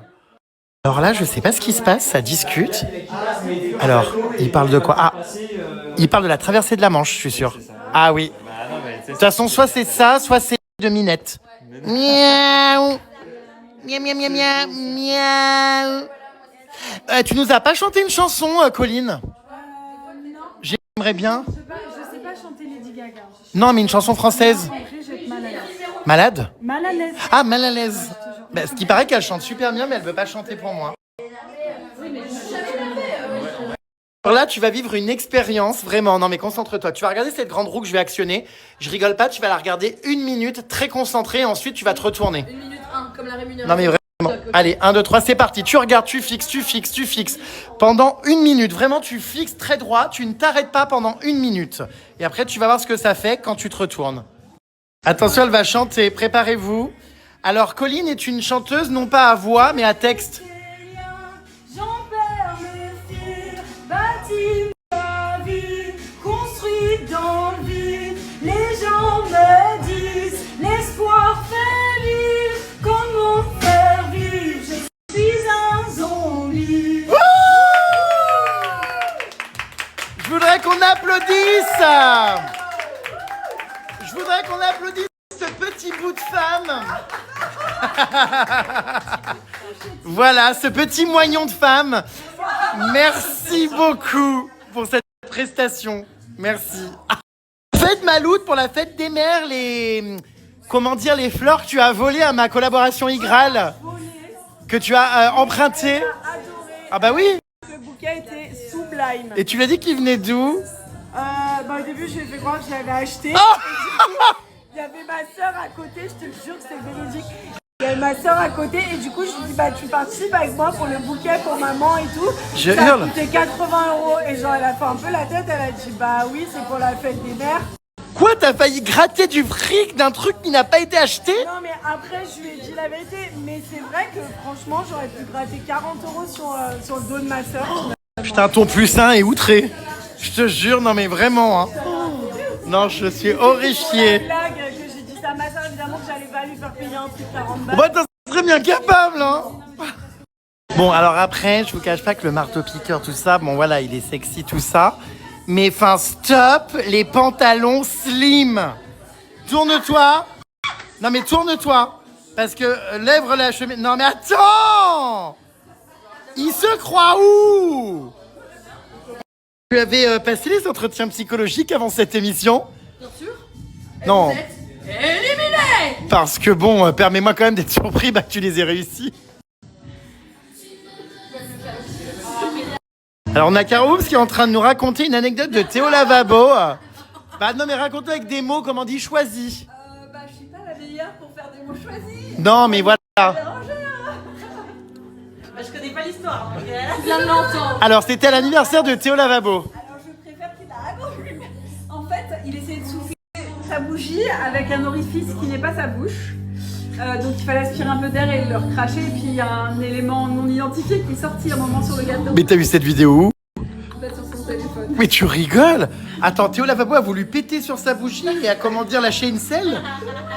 Alors là, je sais pas ce qui se passe, ça discute. Alors, il parle de quoi? Ah, il parle de la traversée de la Manche, je suis sûr. Ah oui. De toute façon, soit c'est ça, soit c'est de Minette. Miaou. Miaou, miaou, miaou, miaou, miaou. Tu nous as pas chanté une chanson, Colline? Non. J'aimerais bien. Je sais pas chanter Lady Gaga. Non, mais une chanson française. Après, je vais être mal à l'aise. Malade? Mal à l'aise. Ah, mal à l'aise. Bah, ce qui paraît qu'elle chante super bien, mais elle veut pas chanter pour moi. Alors là, tu vas vivre une expérience, vraiment. Non, mais concentre-toi. Tu vas regarder cette grande roue que je vais actionner. Je rigole pas, tu vas la regarder 1 minute, très concentrée, et ensuite tu vas te retourner. 1 minute 1, comme la rémunération. Non, mais vraiment. Allez, 1, 2, 3, c'est parti. Tu regardes, tu fixes. Pendant 1 minute. Vraiment, tu fixes très droit. Tu ne t'arrêtes pas pendant 1 minute. Et après, tu vas voir ce que ça fait quand tu te retournes. Attention, elle va chanter. Préparez-vous. Alors, Colline est une chanteuse, non pas à voix, mais à texte. J'en perds le fil, bâti ma vie, construit dans le vide. Les gens me disent, l'espoir fait vivre. Comment faire vivre? Je suis un zombie. Je voudrais qu'on applaudisse. Ce petit bout de femme. Voilà, ce petit moignon de femme. Merci beaucoup pour cette prestation. Merci. Fête Maloute pour la fête des mères, les fleurs que tu as volées à ma collaboration Igral, que tu as emprunté. Ah bah oui. Le bouquet était sublime. Et tu lui as dit qu'il venait d'où? Au début, j'ai fait croire que je l'avais acheté. Oh Il y avait ma soeur à côté, je te jure que c'était véridique. Il y avait ma soeur à côté et du coup, je lui dis, tu participes avec moi pour le bouquet pour maman et tout. Je ça hurle. a coûté 80 € et genre, elle a fait un peu la tête, elle a dit, oui, c'est pour la fête des mères. Quoi, t'as failli gratter du fric d'un truc qui n'a pas été acheté? Non, mais après, je lui ai dit la vérité. Mais c'est vrai que franchement, j'aurais pu gratter 40 € sur le dos de ma soeur. Putain, ton plus un est outré. Je te jure, non mais vraiment. Hein. Non, je suis horrifié. Blague que j'ai dit ça à ma soeur, évidemment que j'allais pas lui faire payer un truc 40 balles. Bah, t'en serais bien capable, hein. Bon, alors après, je vous cache pas que le marteau-piqueur, tout ça, bon voilà, il est sexy, tout ça. Mais fin, stop les pantalons slim. Tourne-toi. Non mais tourne-toi. Parce que lèvre la chemise. Non mais attends. Il se croit où? Tu avais passé les entretiens psychologiques avant cette émission? Bien sûr. Non. Vous êtes éliminé. Parce que bon, permets-moi quand même d'être surpris que tu les aies réussis. Alors on a Caro qui est en train de nous raconter une anecdote de Théo Lavabo. Bah non mais raconte-le avec des mots, comment on dit, choisis. Bah, je suis pas la meilleure pour faire des mots choisis. Non mais voilà. Bah, je connais pas l'histoire. Je viens de l'entendre. Alors c'était à l'anniversaire de Théo Lavabo. Alors, je préfère qu'il la raconte. En fait, il essayait de souffler sa bougie avec un orifice qui n'est pas sa bouche. Donc il fallait aspirer un peu d'air et le recracher. Et puis il y a un élément non identifié qui est sorti un moment sur le gâteau. Mais t'as vu cette vidéo où? Peut-être sur son téléphone. Mais tu rigoles? Attends, Théo Lavabo a voulu péter sur sa bougie et a comment dire lâcher une selle?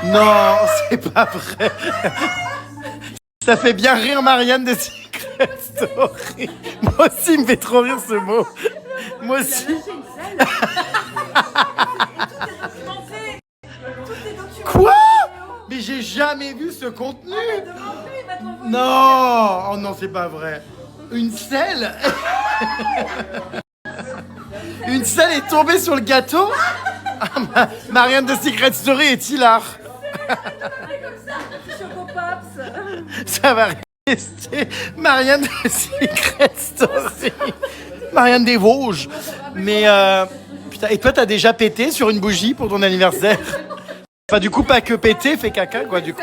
Non, c'est pas vrai. Ça fait bien rire Marianne de Secret Story. Moi aussi, il me fait trop rire ce mot. Moi aussi. Quoi? Mais j'ai jamais vu ce contenu. Non, oh non, c'est pas vrai. Une selle? Une selle est tombée sur le gâteau? Ah, Marianne de Secret Story est hilar. Ça va rester Marianne de Secret Story. Marianne des Vosges. Mais putain, et toi t'as déjà pété sur une bougie pour ton anniversaire? Enfin du coup pas que péter, fait caca quoi du coup.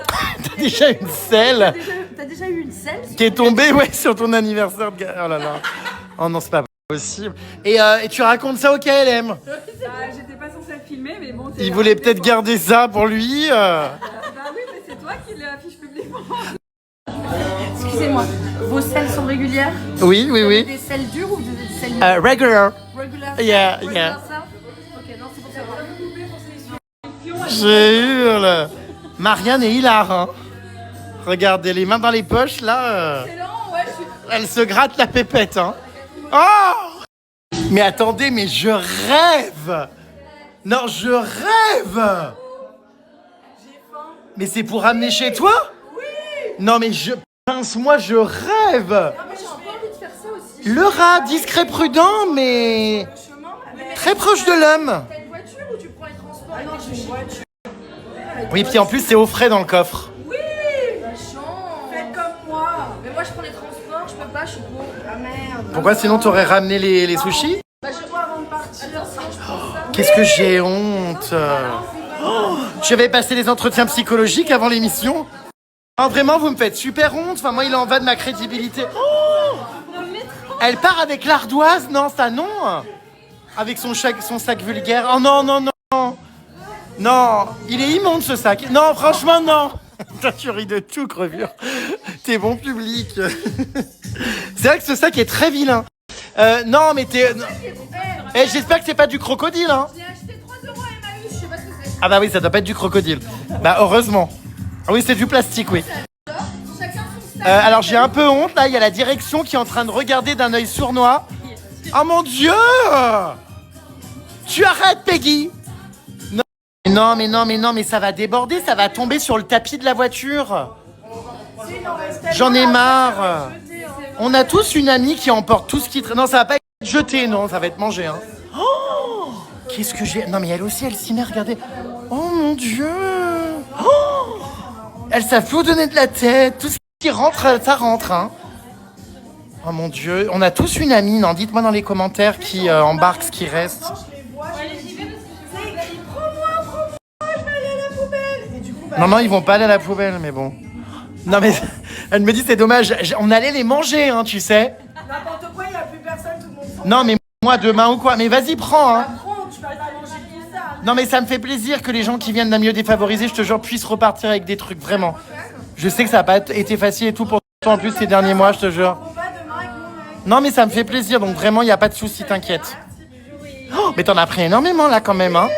T'as déjà une selle T'as déjà eu une selle qui est tombée ouais sur ton anniversaire de... Oh là là. Oh non c'est pas possible. Et tu racontes ça au KLM? J'étais pas censée le filmer, mais bon. Il voulait peut-être garder ça pour lui. Bah oui, mais c'est toi qui l'affiche publiquement. Excusez-moi, vos selles sont régulières? Oui, oui, oui. Des selles dures ou des selles Regular. regular? Yeah, Regular yeah. ça? Ok, non, c'est pour savoir. Je hurle. Marianne est hilar, hein. Regardez, les mains dans les poches, là. Excellent, ouais, je suis... Elle se gratte la pépette, hein. Oh! Mais attendez, mais je rêve. Non, je rêve. Mais c'est pour ramener chez toi? Oui. Non, mais pince-moi, je rêve. Ah, mais j'ai envie de faire ça aussi. Le rat, discret, prudent, mais très proche de l'homme. T'as une voiture ou tu prends les transports? Ah non, j'ai une voiture. Oui, puis en plus, c'est au frais dans le coffre. Oui. Vachement. Faites comme moi. Mais moi, je prends les transports, je peux pas, je suis pauvre. Ah merde. Pourquoi sinon t'aurais ramené les sushis? Bah, je dois avant de partir, sinon je prends ça. Qu'est-ce que j'ai honte. Oh, je vais passer les entretiens psychologiques avant l'émission. Oh, vraiment, vous me faites super honte. Enfin, moi, il en va de ma crédibilité. Oh, elle part avec l'ardoise? Non, ça non. Avec son sac vulgaire. Oh non, non, non. Non, il est immonde ce sac. Non, franchement, non. Toi, tu ris de tout, crevure. T'es bon public. C'est vrai que ce sac est très vilain. Non, mais t'es... Eh, j'espère que c'est pas du crocodile, hein. J'ai acheté 3 € à Emmaüs, je sais pas ce que c'est. Ah bah oui, ça doit pas être du crocodile. Bah heureusement. Ah oui, c'est du plastique, oui. Chacun son sac. Alors j'ai un peu honte, là, il y a la direction qui est en train de regarder d'un œil sournois. Oh mon Dieu! Tu arrêtes, Peggy! Non, mais ça va déborder, ça va tomber sur le tapis de la voiture. J'en ai marre. On a tous une amie qui emporte tout ce qui... Non, ça va pas être jeté, non, ça va être mangé, hein. Oh! Qu'est-ce que j'ai... Non, mais elle aussi, elle s'y met, regardez. Oh mon Dieu! Oh! Elles savent plus où donner de la tête. Tout ce qui rentre, ça rentre, hein. Oh mon Dieu, on a tous une amie, non? Dites-moi dans les commentaires qui embarque ce qui reste. Non, ils vont pas aller à la poubelle, mais bon. Non, mais elle me dit c'est dommage, on allait les manger, hein, tu sais. N'importe quoi, il n'y a plus personne, tout le monde s'en Non, mais moi demain ou quoi. Mais vas-y, prends, hein. prend, tu vas pas manger tout ça. Non, mais ça me fait plaisir que les gens qui viennent d'un milieu défavorisé, je te jure, puissent repartir avec des trucs, vraiment. Je sais que ça n'a pas été facile et tout pour toi en plus ces derniers mois, je te jure. On va demain avec mon mec. Non, mais ça me fait plaisir, donc vraiment, il n'y a pas de souci, t'inquiète. Oh, mais t'en as pris énormément là quand même, hein.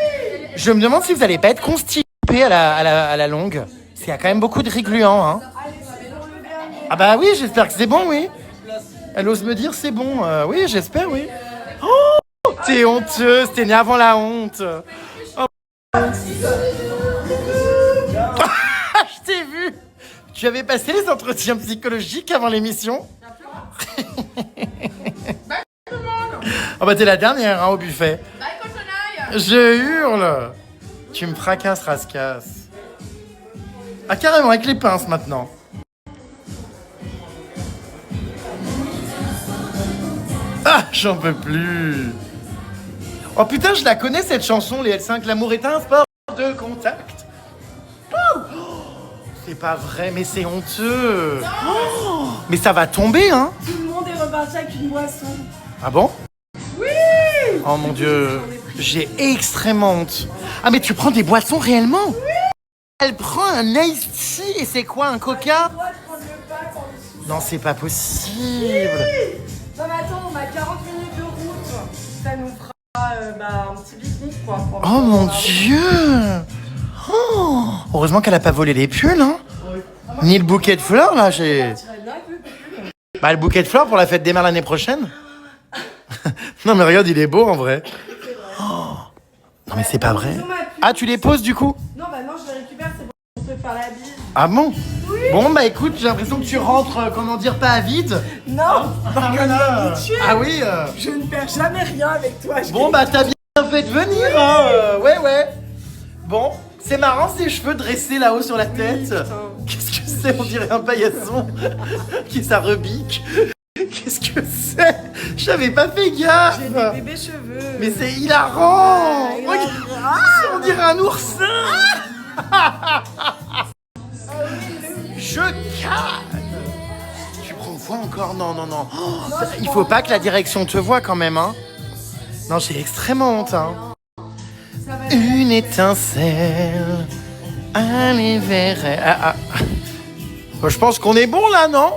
Je me demande si vous allez pas être constipé à la longue. Il y a quand même beaucoup de riz gluants, hein. Ah bah oui, j'espère que c'est bon, oui. Elle ose me dire c'est bon. Oui, j'espère, oui. Oh, t'es honteuse, t'es née avant la honte. Oh. Je t'ai vu. Tu avais passé les entretiens psychologiques avant l'émission? Oh bah t'es la dernière, hein, au buffet. Je hurle. Tu me fracasses, rascasse. Ah carrément, avec les pinces maintenant. J'en peux plus. Oh putain, je la connais cette chanson, les L5. L'amour est un sport de contact. Oh, c'est pas vrai, mais c'est honteux. Oh, mais ça va tomber, hein. Tout le monde est reparti avec une boisson. Ah bon? Oui. Oh mon Dieu, j'ai extrêmement honte. Ah mais tu prends des boissons réellement? Oui. Elle prend un iced tea et c'est quoi, un coca? Non, c'est pas possible. Oui. Non mais attends, on a 40 minutes de route. Ça nous fera un petit pique-nique quoi. Oh mon Dieu. Oh, heureusement qu'elle a pas volé les pulls, hein. Ni le bouquet de fleurs, là, j'ai... Bah, le bouquet de fleurs pour la fête des mères l'année prochaine. Non, mais regarde, il est beau, en vrai. Oh. Non, mais c'est pas vrai. Ah, tu les poses, du coup? Non, bah non, je les récupère, c'est bon, on peut faire la bise. Ah bon? Oui. Bon, bah écoute, j'ai l'impression que tu rentres, comment dire, pas à vide. Non, Ah oui je ne perds jamais rien avec toi. Bon, bah t'as bien fait de venir, hein. Ouais. Bon, c'est marrant ces cheveux dressés là-haut sur la tête. Qu'est-ce que c'est? On dirait un paillasson qui ça rebique. Qu'est-ce que c'est? J'avais pas fait gaffe. J'ai des bébés cheveux. Mais c'est hilarant. Regarde, on dirait un oursin. Je calme. Tu prends quoi encore? Non. Oh, il faut pas que la direction te voie quand même, hein. Non, j'ai extrêmement honte, hein. Une étincelle, allez vers elle. Ah. Je pense qu'on est bon là, non?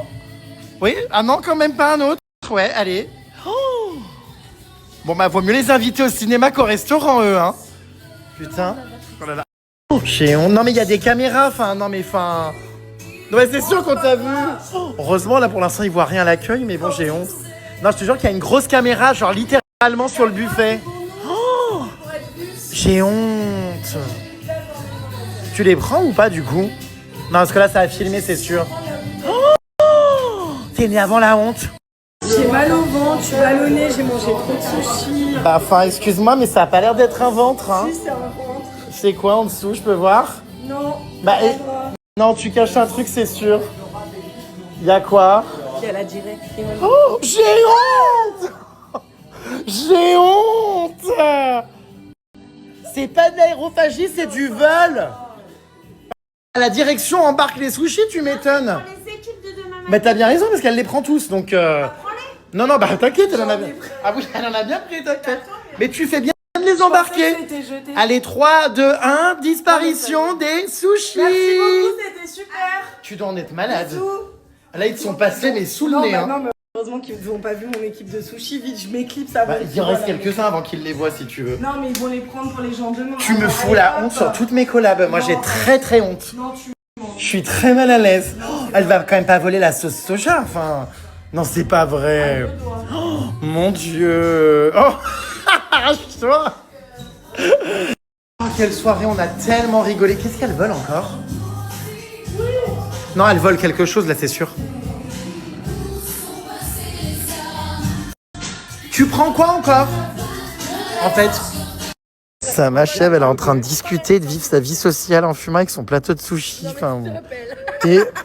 Oui? Ah non, quand même pas un autre. Ouais, allez. Oh. Bon, bah, vaut mieux les inviter au cinéma qu'au restaurant, eux, hein. Putain. Oh là là. Oh, j'ai honte. Non, mais il y a des caméras, Non, mais c'est sûr qu'on t'a vu. Oh, heureusement, là, pour l'instant, ils voient rien à l'accueil, mais bon, j'ai honte. Non, je te jure qu'il y a une grosse caméra, genre littéralement sur le buffet. Oh, j'ai honte. Tu les prends ou pas, du coup? Non, parce que là, ça a filmé, c'est sûr. Oh, t'es né avant la honte. J'ai mal au ventre, je suis ballonnée, j'ai mangé trop de sushi. Bah, excuse-moi, mais ça a pas l'air d'être un ventre, hein. Si, c'est un ventre. C'est quoi en dessous, je peux voir? Non. Bah, non, tu caches un truc, c'est sûr. Y'a quoi? Il y a la directe. Oh, j'ai honte! J'ai honte! C'est pas de l'aérophagie, c'est du vol! La direction embarque les sushis, tu m'étonnes! Les équipes de demain matin. Mais t'as bien raison, parce qu'elle les prend tous, donc... Non, bah t'inquiète, elle en a bien... Ah oui, elle en a bien pris, t'inquiète. Mais tu fais bien de les embarquer. Allez, 3, 2, 1, disparition des sushis! Merci beaucoup, c'était super! Tu dois en être malade. Là, ils te sont passés, mais sous le nez, hein. Non, mais heureusement qu'ils n'ont pas vu mon équipe de sushi. Vite, je m'éclipse avant. Il en reste quelques-uns avant qu'ils les voient, si tu veux. Non, mais ils vont les prendre pour les gens demain. Tu me fous la honte sur toutes mes collabs. Moi, j'ai très honte. Non, je suis très mal à l'aise. Oh, elle va quand même pas voler la sauce soja, Non, c'est pas vrai. Oh, mon Dieu. Oh, arrache-toi. Oh, quelle soirée, on a tellement rigolé. Qu'est-ce qu'elles veulent encore? Non, elles volent quelque chose, là, c'est sûr. Tu prends quoi encore? En fait... Ça m'achève, elle est en train de discuter, de vivre sa vie sociale en fumant avec son plateau de sushi.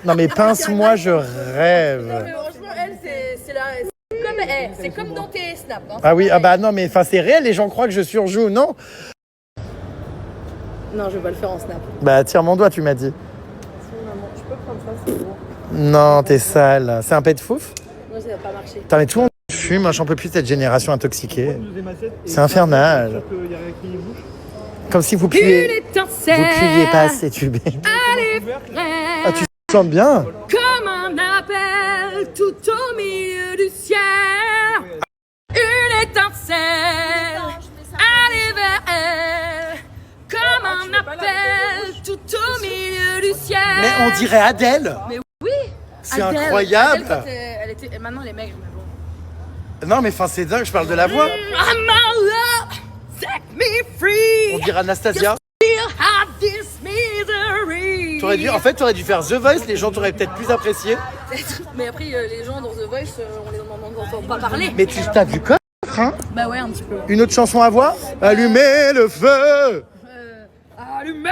Non mais pince-moi, je rêve. Non, mais franchement, elle, c'est comme dans tes snaps. Hein. Ah oui, non mais c'est réel, les gens croient que je surjoue, non? Non, je vais pas le faire en snap. Bah tire mon doigt, tu m'as dit. Maman, je peux prendre ça, c'est bon. Non, t'es sale. C'est un pet de fouf? Non, ça va pas marcher. Putain, mais tout le monde fume, j'en peux plus de cette génération intoxiquée. C'est infernal. Comme si vous puiez pas assez tubé. Ah, tu chantes bien. Comme un appel tout au milieu du ciel. Une étincelle, allez vers elle. Comme un appel tout au milieu du ciel. Mais on dirait Adèle. Mais oui. C'est Adèle, incroyable. Adèle, elle était, maintenant elle est maigre, mais bon. Non mais c'est dingue, je parle de la voix. Set me free. On dirait Anastasia. T'aurais dû faire The Voice, les gens t'auraient peut-être plus apprécié. Mais après, les gens dans The Voice, on les entend pas parler. Mais tu t'as du coffre, hein? Bah ouais, un petit peu. Une autre chanson à voix? Allumez le feu. Allumez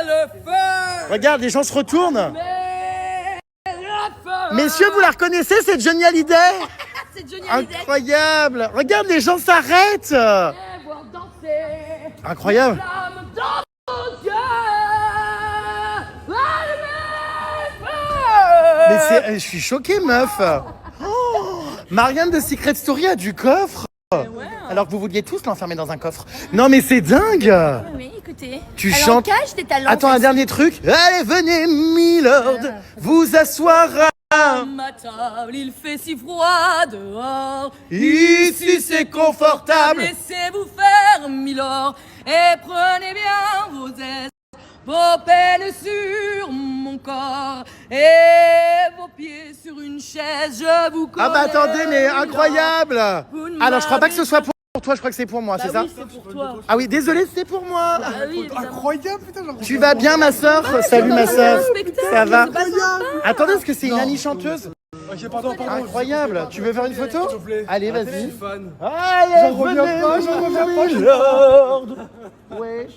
le feu. Regarde, les gens se retournent. Allumez le feu. Messieurs, vous la reconnaissez, c'est Johnny Hallyday? c'est Johnny Hallyday. Incroyable. Regarde, les gens s'arrêtent. Et voir danser. Incroyable. Flamme dans vos yeux. Mais je suis choquée, meuf. Oh, Marianne de Secret Story a du coffre. Alors que vous vouliez tous l'enfermer dans un coffre. Non, mais c'est dingue. Oui, écoutez. Tu Alors, chantes. cache tes talents. Attends, un dernier truc. Allez, venez, Milord, vous asseoir à... Ma table, il fait si froid dehors. Ici, c'est confortable. Laissez-vous faire, Milord, et prenez bien vos aises, vos peines sur mon corps et vos pieds sur une chaise. Je vous connais. Ah bah attendez, mais incroyable. Alors, je crois pas que ce soit pour toi, je crois que c'est pour moi, c'est ça? Oui, c'est pour toi. Ah oui, désolé, c'est pour moi. Oui, Incroyable, putain. Tu vas bien, ma soeur? Salut, ma soeur. Ça va? Attendez, est-ce que c'est une Annie chanteuse? Incroyable. Tu veux faire une photo? Allez, vas-y. Allez, j'en reviens pas, Milord. Ouais.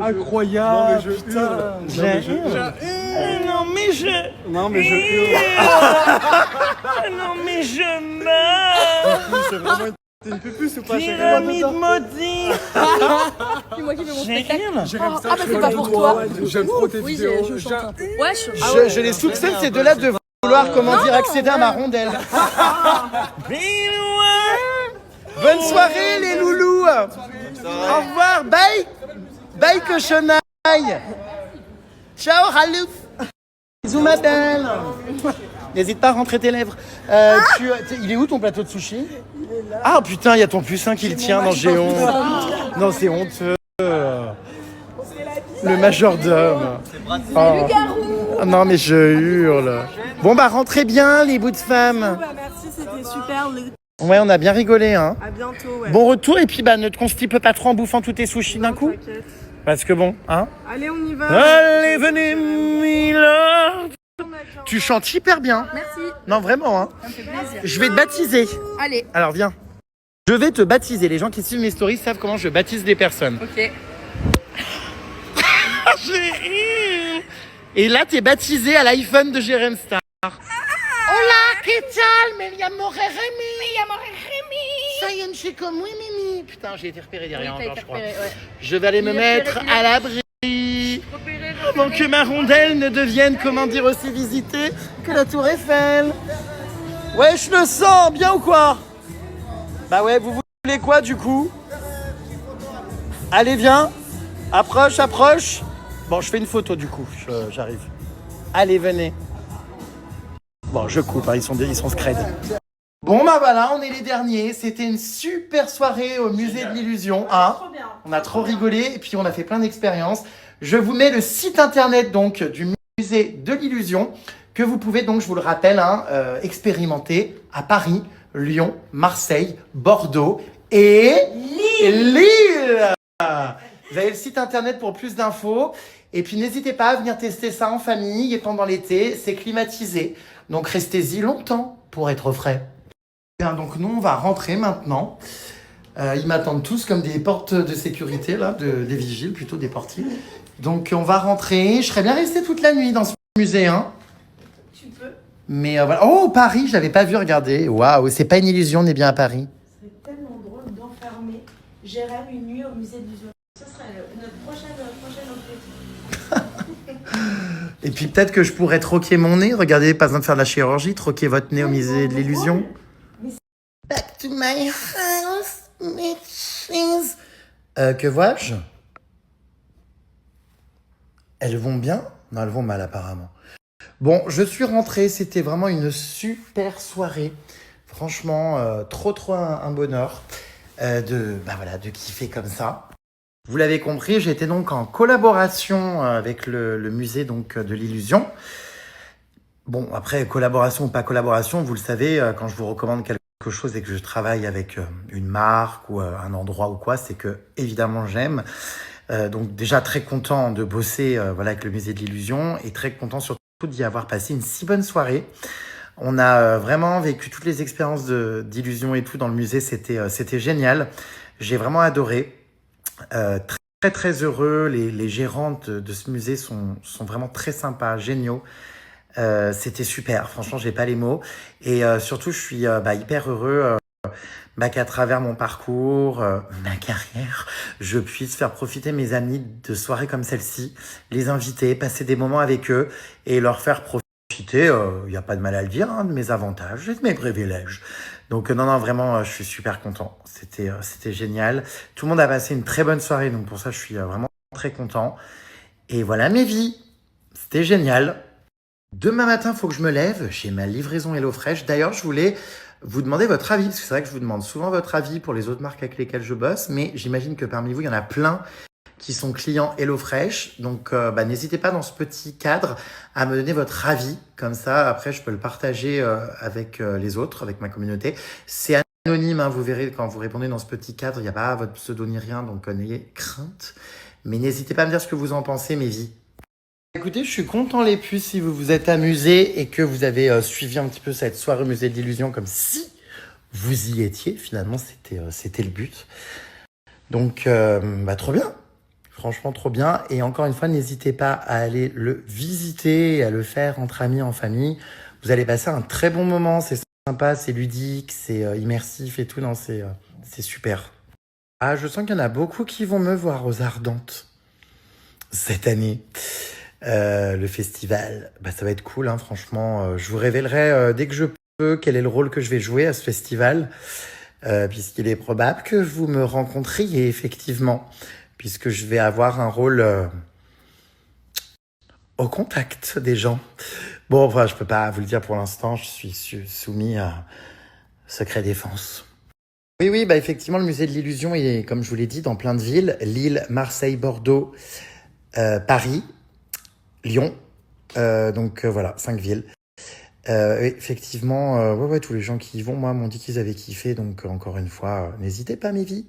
Incroyable. Non mais je... Non mais je hurle. Non mais je meurs. C'est vraiment une pupus ou pas? Pyramide maudite. C'est moi qui fais mon spectacle. J'aime ça. Ah bah c'est pas pour toi. J'aime trop tes Oui, vidéos. je chante un peu. Wesh. Je les soupçonne ces deux-là de vouloir, comment dire, accéder à ma rondelle. Bonne soirée les loulous. Au revoir, bye. Bye cochonaille. Ciao Ralouf. Bisous ma belle. N'hésite pas à rentrer tes lèvres. Il est où ton plateau de sushi? Ah putain, il y a ton pucein qui le tient dans Géant. Non, c'est honteux. Le majordome. Oh. Ah non mais je hurle. Bon bah rentrez bien les bouts de femmes. Merci, c'était super. Ouais, on a bien rigolé hein. À bientôt. Ouais. Bon retour et puis bah ne te constipe pas trop en bouffant tous tes sushis d'un coup. T'inquiète. Parce que bon, hein. Allez, on y va. Allez, venez, Milord. Tu chantes hyper bien. Merci. Non, vraiment, hein. Ça me fait plaisir. Je vais te baptiser. Allez. Alors, viens. Je vais te baptiser. Les gens qui suivent mes stories savent comment je baptise des personnes. Ok. Et là, t'es baptisé à l'iPhone de Jérém Star. Hola, ¿qué tal? Me llamo Jérémy. Soy un chico muy mimi. Putain, j'ai été repéré derrière encore, je crois. Ouais. Je vais aller me mettre à l'abri. Avant que ma rondelle ne devienne, comment dire, aussi visitée que la Tour Eiffel. Ouais, je le sens, bien ou quoi? Bah ouais, vous voulez quoi du coup? Allez, viens. Approche, approche. Bon, je fais une photo du coup, j'arrive. Allez, venez. Bon, je coupe, hein, ils sont scred. Bon, bah voilà, on est les derniers. C'était une super soirée au musée de l'illusion. Hein. On a trop rigolé et puis on a fait plein d'expériences. Je vous mets le site internet donc du musée de l'illusion que vous pouvez donc, je vous le rappelle, hein, expérimenter à Paris, Lyon, Marseille, Bordeaux et Lille. Vous avez le site internet pour plus d'infos. Et puis n'hésitez pas à venir tester ça en famille et pendant l'été, c'est climatisé. Donc restez-y longtemps pour être au frais. Bien, donc nous on va rentrer maintenant. Ils m'attendent tous comme des portes de sécurité, là, des vigiles, plutôt des portiers. Donc on va rentrer. Je serais bien resté toute la nuit dans ce musée. Hein. Tu peux. Mais voilà. Oh, Paris, je l'avais pas vu, regardez. Waouh, c'est pas une illusion, on est bien à Paris. Ce serait tellement drôle d'enfermer Jérém une nuit au musée de l'illusion. Ce serait notre prochaine objectif. Et puis peut-être que je pourrais troquer mon nez. Regardez, pas besoin de faire de la chirurgie. Troquer votre nez au musée de l'illusion. Back to my house, bitches. Que vois-je? Elles vont bien? Non, elles vont mal apparemment. Bon, je suis rentré. C'était vraiment une super soirée. Franchement, trop un bonheur de kiffer comme ça. Vous l'avez compris, j'ai été donc en collaboration avec le musée donc, de l'illusion. Bon, après, collaboration ou pas collaboration, vous le savez, quand je vous recommande quelque chose et que je travaille avec une marque ou un endroit ou quoi, c'est que, évidemment, j'aime. Donc déjà très content de bosser avec le musée de l'illusion et très content surtout d'y avoir passé une si bonne soirée. On a vraiment vécu toutes les expériences d'illusion et tout dans le musée, c'était génial. J'ai vraiment adoré. Très heureux, les gérantes de ce musée sont vraiment très sympas, géniaux. C'était super, franchement, j'ai pas les mots. Et surtout, je suis hyper heureux qu'à travers mon parcours, ma carrière, je puisse faire profiter mes amis de soirées comme celle-ci, les inviter, passer des moments avec eux et leur faire profiter, il n'y a pas de mal à le dire, hein, de mes avantages et de mes privilèges. Donc non, vraiment, je suis super content. C'était génial. Tout le monde a passé une très bonne soirée, donc pour ça, je suis vraiment très content. Et voilà mes vies. C'était génial. Demain matin, il faut que je me lève. J'ai ma livraison HelloFresh. D'ailleurs, je voulais vous demander votre avis, parce que c'est vrai que je vous demande souvent votre avis pour les autres marques avec lesquelles je bosse, mais j'imagine que parmi vous, il y en a plein qui sont clients HelloFresh. Donc, n'hésitez pas dans ce petit cadre à me donner votre avis. Comme ça, après, je peux le partager avec les autres, avec ma communauté. C'est anonyme, hein, vous verrez quand vous répondez dans ce petit cadre, il n'y a pas votre pseudo ni rien, donc n'ayez crainte. Mais n'hésitez pas à me dire ce que vous en pensez, mes vies. Écoutez, je suis content les puces si vous vous êtes amusés et que vous avez suivi un petit peu cette soirée au musée de l'illusion comme si vous y étiez. Finalement, c'était le but. Donc, trop bien. Franchement, trop bien. Et encore une fois, n'hésitez pas à aller le visiter, à le faire entre amis, en famille. Vous allez passer un très bon moment. C'est sympa, c'est ludique, c'est immersif et tout. Non, c'est super. Ah, je sens qu'il y en a beaucoup qui vont me voir aux Ardentes cette année. Le festival, ça va être cool, hein, franchement. Je vous révélerai dès que je peux quel est le rôle que je vais jouer à ce festival, puisqu'il est probable que vous me rencontriez effectivement, puisque je vais avoir un rôle au contact des gens. Bon, enfin, je peux pas vous le dire pour l'instant, je suis soumis à secret défense. Oui, effectivement, le musée de l'illusion est, comme je vous l'ai dit, dans plein de villes. Lille, Marseille, Bordeaux, Paris, Lyon, voilà, 5 villes. Effectivement, tous les gens qui y vont, moi, m'ont dit qu'ils avaient kiffé, donc encore une fois, n'hésitez pas, mes vies.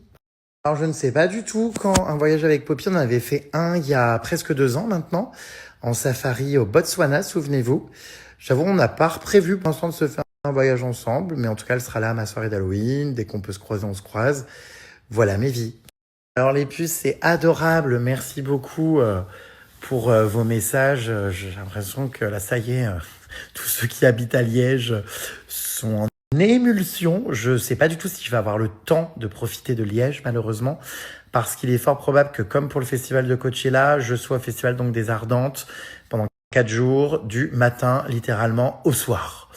Alors, je ne sais pas du tout quand un voyage avec Poppy, on en avait fait un il y a presque 2 ans maintenant, en safari au Botswana, souvenez-vous. J'avoue, on n'a pas prévu pour l'instant de se faire un voyage ensemble, mais en tout cas, elle sera là à ma soirée d'Halloween. Dès qu'on peut se croiser, on se croise. Voilà, mes vies. Alors, les puces, c'est adorable. Merci beaucoup pour vos messages. J'ai l'impression que là, ça y est, tous ceux qui habitent à Liège sont en émulsion. Je sais pas du tout si je vais avoir le temps de profiter de Liège, malheureusement, parce qu'il est fort probable que, comme pour le festival de Coachella, je sois au festival donc des Ardentes pendant 4 jours, du matin littéralement au soir.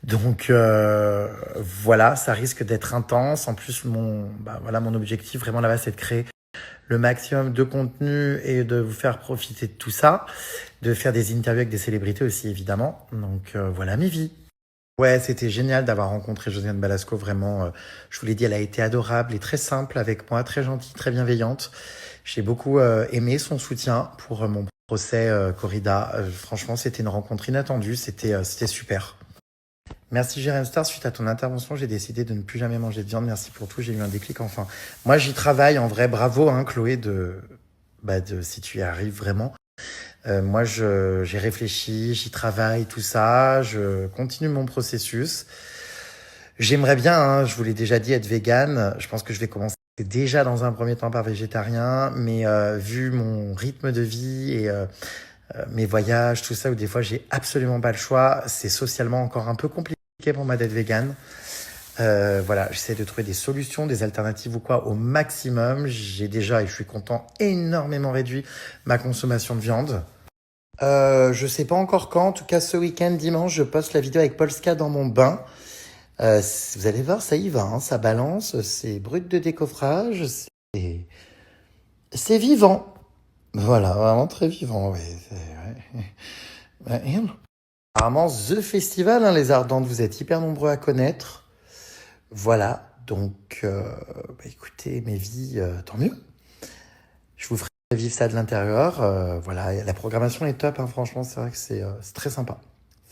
Donc voilà, ça risque d'être intense. En plus, mon objectif vraiment là-bas, c'est de créer le maximum de contenu et de vous faire profiter de tout ça, de faire des interviews avec des célébrités aussi, évidemment. Donc voilà mes vies. Ouais, c'était génial d'avoir rencontré Josiane Balasco, vraiment. Je vous l'ai dit, elle a été adorable et très simple avec moi, très gentille, très bienveillante. J'ai beaucoup aimé son soutien pour mon procès corrida. Franchement, c'était une rencontre inattendue, c'était super. Merci Jérém Star, suite à ton intervention, j'ai décidé de ne plus jamais manger de viande. Merci pour tout, j'ai eu un déclic enfin. Moi, j'y travaille en vrai. Bravo, hein, Chloé, si tu y arrives vraiment. Moi, j'ai réfléchi, j'y travaille, tout ça. Je continue mon processus. J'aimerais bien, hein, je vous l'ai déjà dit, être végane. Je pense que je vais commencer déjà dans un premier temps par végétarien, mais vu mon rythme de vie et mes voyages, tout ça, où des fois j'ai absolument pas le choix, c'est socialement encore un peu compliqué pour moi d'être végane. Voilà, j'essaie de trouver des solutions, des alternatives ou quoi au maximum. J'ai déjà, et je suis content, énormément réduit ma consommation de viande. Je sais pas encore quand, en tout cas ce week-end, dimanche, je poste la vidéo avec Polska dans mon bain. Vous allez voir, ça y va, hein, ça balance, c'est brut de décoffrage, c'est vivant. Voilà, vraiment très vivant, oui. Apparemment, The Festival, hein, les Ardentes, vous êtes hyper nombreux à connaître. Voilà, donc, écoutez, mes vies, tant mieux. Je vous ferai vivre ça de l'intérieur. Voilà, la programmation est top, hein, franchement, c'est vrai que c'est très sympa.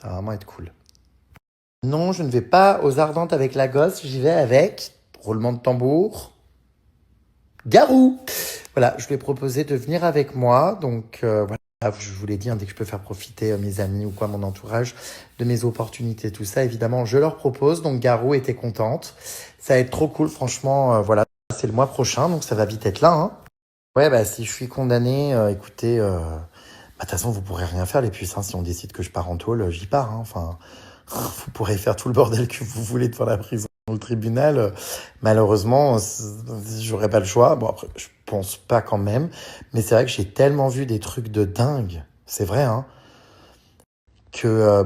Ça va vraiment être cool. Non, je ne vais pas aux Ardentes avec la gosse, j'y vais avec, roulement de tambour, Garou. Voilà, je lui ai proposé de venir avec moi, donc voilà, je vous l'ai dit, hein, dès que je peux faire profiter mes amis ou quoi, mon entourage, de mes opportunités, tout ça, évidemment, je leur propose, donc Garou était contente. Ça va être trop cool, franchement, voilà, c'est le mois prochain, donc ça va vite être là, hein. Ouais, si je suis condamné, écoutez, toute façon, vous pourrez rien faire, les puces. Si on décide que je pars en tôle, j'y pars. Enfin, vous pourrez faire tout le bordel que vous voulez devant la prison ou le tribunal. Malheureusement, j'aurais pas le choix. Bon, après, je pense pas quand même. Mais c'est vrai que j'ai tellement vu des trucs de dingue. C'est vrai, hein. Que,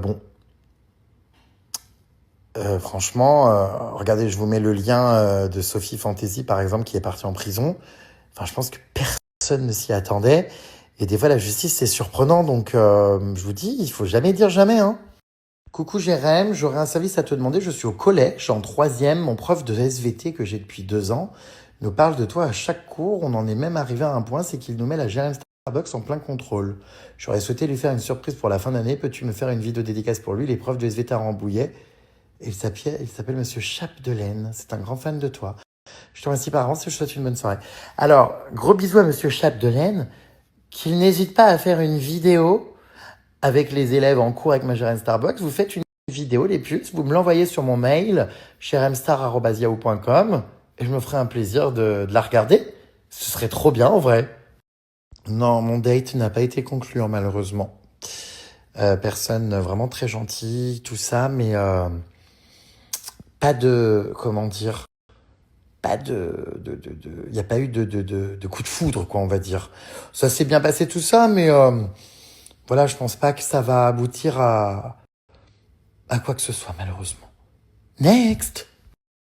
franchement, regardez, je vous mets le lien de Sophie Fantasy, par exemple, qui est partie en prison. Enfin, je pense que personne ne s'y attendait. Et des fois, la justice, c'est surprenant. Donc, je vous dis, il faut jamais dire jamais, hein. Coucou Jérém, j'aurais un service à te demander. Je suis au collège, en 3e. Mon prof de SVT, que j'ai depuis 2 ans, nous parle de toi à chaque cours. On en est même arrivé à un point, c'est qu'il nous met la Jérém Starbucks en plein contrôle. J'aurais souhaité lui faire une surprise pour la fin d'année. Peux-tu me faire une vidéo dédicace pour lui? Les profs de SVT à Rambouillet. Il s'appelle Monsieur Chapdelaine. C'est un grand fan de toi. Je te remercie par avance et je te souhaite une bonne soirée. Alors, gros bisous à Monsieur Chapdelaine, qu'il n'hésite pas à faire une vidéo avec les élèves en cours avec ma Jérém Starbucks. Vous faites une vidéo, les puces, vous me l'envoyez sur mon mail, cheremstar@yahoo.com, et je me ferai un plaisir de la regarder. Ce serait trop bien, en vrai. Non, mon date n'a pas été concluant, malheureusement. Personne vraiment très gentille, tout ça, mais pas de, comment dire, pas il n'y a pas eu de coup de foudre, quoi, on va dire. Ça s'est bien passé tout ça, mais voilà, je pense pas que ça va aboutir à quoi que ce soit, malheureusement. Next!